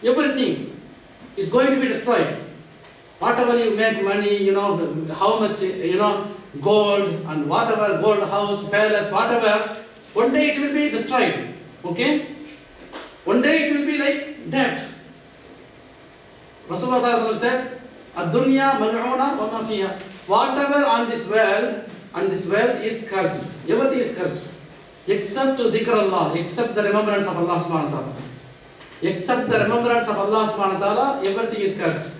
Everything is going to be destroyed. Whatever you make money, how much, gold and whatever, gold house, palace, whatever, one day it will be destroyed. Okay? One day it will be like that. Rasulullah sallallahu alaihi wasallam said, Ad-dunya mal'una wa ma fiha. Whatever on this world is cursed. Everything is cursed. Except to dhikr Allah, except the remembrance of Allah subhanahu wa ta'ala. Except the remembrance of Allah subhanahu wa ta'ala, everything is cursed.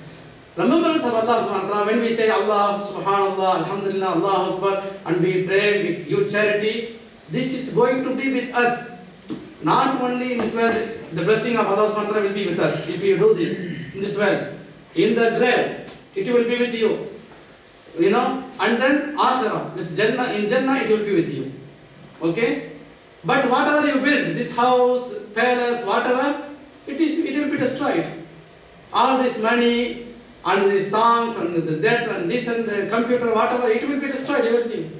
Remembrance of Allah subhanahu wa ta'ala, when we say Allah subhanallah, alhamdulillah, Allah Akbar, and we pray, we give charity, this is going to be with us. Not only in this world, the blessing of Allah subhanahu wa ta'ala will be with us if you do this in this world. In the grave, it will be with you. And then Akhirah, with Jannah, in Jannah it will be with you. Okay? But whatever you build, this house, palace, whatever, it will be destroyed. All this money and the songs and the debt and this and the computer, whatever, it will be destroyed, everything.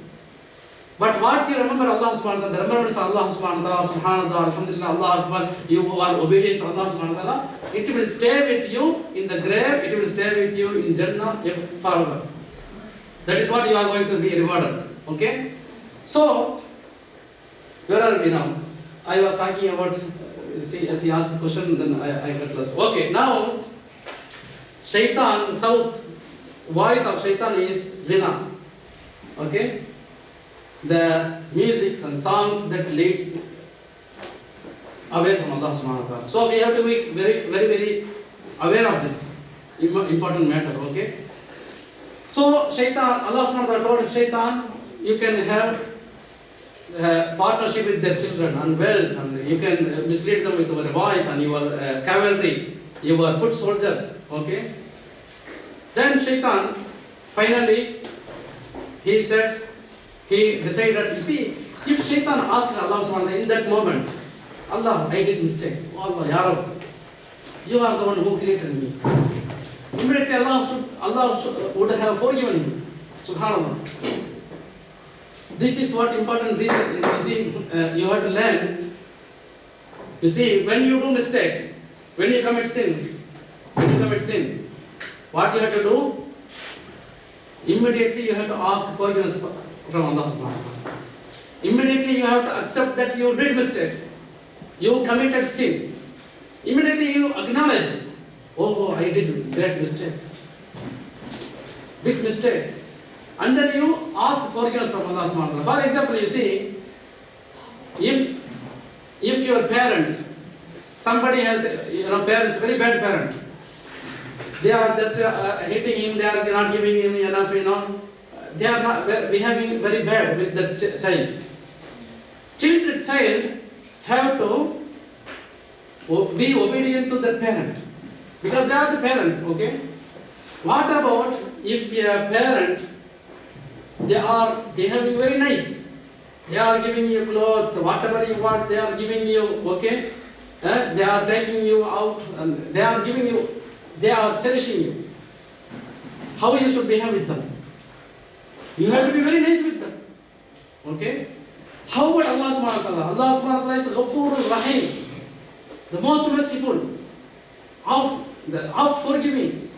But what you remember Allah subhanahu wa ta'ala, the remembrance of Allah subhanahu wa ta'ala, subhanallah, alhamdulillah, Allah Akbar, you are obedient to Allah subhanahu wa ta'ala, it will stay with you in the grave, it will stay with you in Jannah forever. That is what you are going to be rewarded. Okay? So, where are we now? I was talking about, as he asked a question, then I got lost. Okay, now, Shaitan, the south voice of Shaitan is Ghina. Okay? The music and songs that leads away from Allah subhanahu wa ta'ala. So we have to be very, very, very aware of this important matter. Okay? So Shaitan, Allah subhanahu wa ta'ala told Shaitan, you can have partnership with their children and wealth, and you can mislead them with your voice and your cavalry, your foot soldiers. Okay? Then Shaitan, finally, he decided, you see, if Shaitan asked Allah subhanahu wa ta'ala in that moment, Allah, I did mistake. Oh Allah, Ya Rabb, you are the one who created me. Immediately Allah would have forgiven him. Subhanallah. This is what important reason, you see, you have to learn. You see, when you do mistake, when you commit sin, what you have to do? Immediately you have to ask forgiveness from Allah subhanahu wa ta'ala. Immediately you have to accept that you did mistake. You committed sin. Immediately you acknowledge, oh, I did great mistake. Big mistake. And then you ask forgiveness from Allah subhanahu wa ta'ala. For example, you see, if your parents, somebody has, parents, very bad parent, they are just hitting him, they are not giving him enough, they are not behaving very bad with the child. Still the child have to be obedient to the parent, because they are the parents, okay? What about if your parent, they are behaving very nice, they are giving you clothes, whatever you want, they are giving you, okay? They are taking you out, and they are giving you, they are cherishing you. How you should behave with them? You have to be very nice with them. Okay? How about Allah subhanahu wa ta'ala? Allah subhanahu wa ta'ala is Ghafurur Rahim, the most merciful, oft forgiving.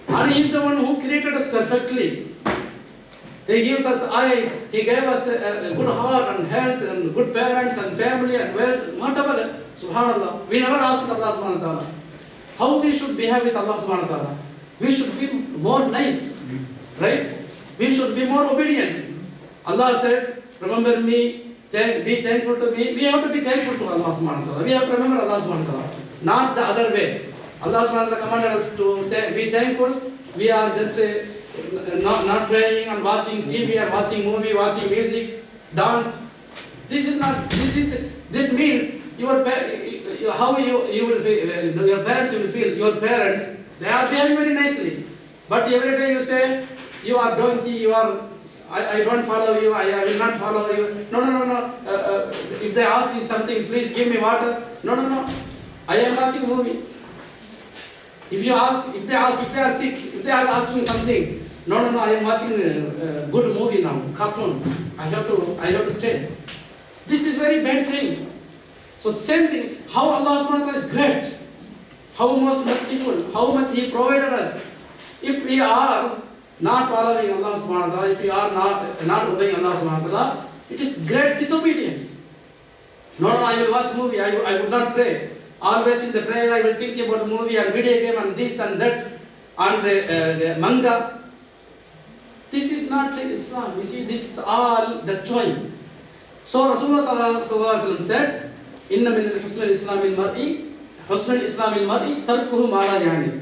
And He is the one who created us perfectly. He gives us eyes, He gave us a good heart and health and good parents and family and wealth, whatever. Subhanallah. We never asked Allah subhanahu wa ta'ala how we should behave with Allah subhanahu wa ta'ala. we should be more nice, right? We should be more obedient. Allah said, remember me, be thankful to me. We have to be thankful to Allah subhanahu wa ta'ala. We have to remember Allah subhanahu wa ta'ala. Not the other way. Allah subhanahu wa ta'ala commanded us to be thankful. We are just not praying and watching TV and watching movie, watching music, dance. That means how you will feel, your parents will feel, your parents, they are behaving very nicely. But every day you say, you are donkey, I don't follow you, I will not follow you. No. If they ask you something, please give me water. No. I am watching movie. If they ask if they are sick, if they are asking something, no, I am watching a good movie now, cartoon. I have to stay. This is very bad thing. So same thing, how Allah subhanahu wa ta'ala is great, how much merciful, how much He provided us. If we are not following Allah subhanahu wa ta'ala, if we are not obeying Allah subhanahu wa ta'ala, it is great disobedience. No, I will watch movie, I would not pray. Always in the prayer I will think about movie and video game and this and that and the manga. This is not like Islam. You see, this is all destroying. So Rasulullah sallallahu alaihi wasallam said, "Inna min husnul Islamil mar'i tarkuhu ma la yani."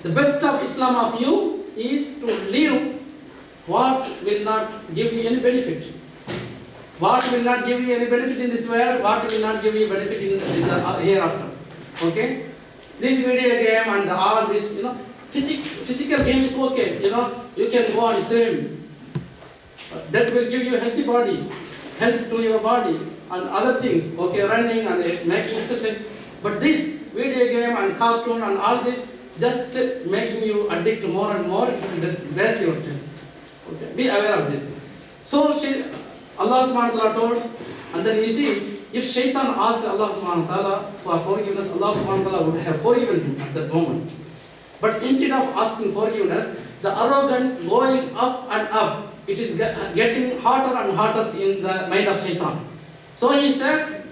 The best of Islam of you is to leave what will not give you any benefit. What will not give you any benefit in this world, what will not give you benefit in the hereafter. Okay? This video game and all this, physical game is okay. You can go and swim. That will give you a healthy body, health to your body and other things. Okay, running and making exercise. But this video game and cartoon and all this just making you addict more and more, it will just waste your time. Okay? Be aware of this. So Allah subhanahu wa ta'ala told, and then you see, if Shaitan asked Allah subhanahu wa ta'ala for forgiveness, Allah subhanahu wa ta'ala would have forgiven him at that moment. But instead of asking forgiveness, the arrogance going up and up, it is getting hotter and hotter in the mind of Shaitan. So he said,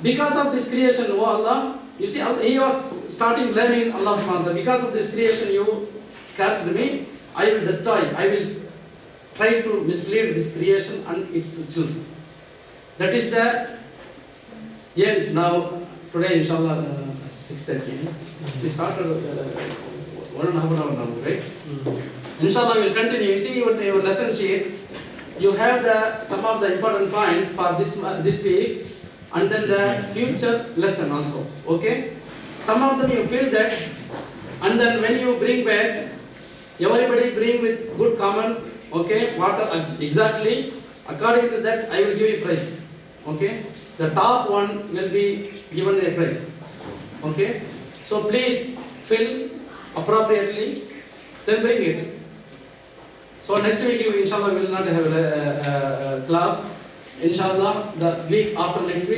because of this creation, O Allah, you see, he was starting blaming Allah subhanahu wa ta'ala. Because of this creation you cast me, I will destroy, I will try to mislead this creation and its children. That is the end. Now, today, inshallah, 6:30. We started 1.5 hour now, right? Inshallah, we will continue. You see your lesson sheet. You have some of the important points for this week, and then the future lesson also. Okay? Some of them you fill that, and then when you bring back, everybody bring with good comment. Okay, what exactly? According to that, I will give you prize. Okay, the top one will be given a prize. Okay, so please fill appropriately, then bring it. So next week, inshallah, we will not have a class. Inshallah, the week after next week.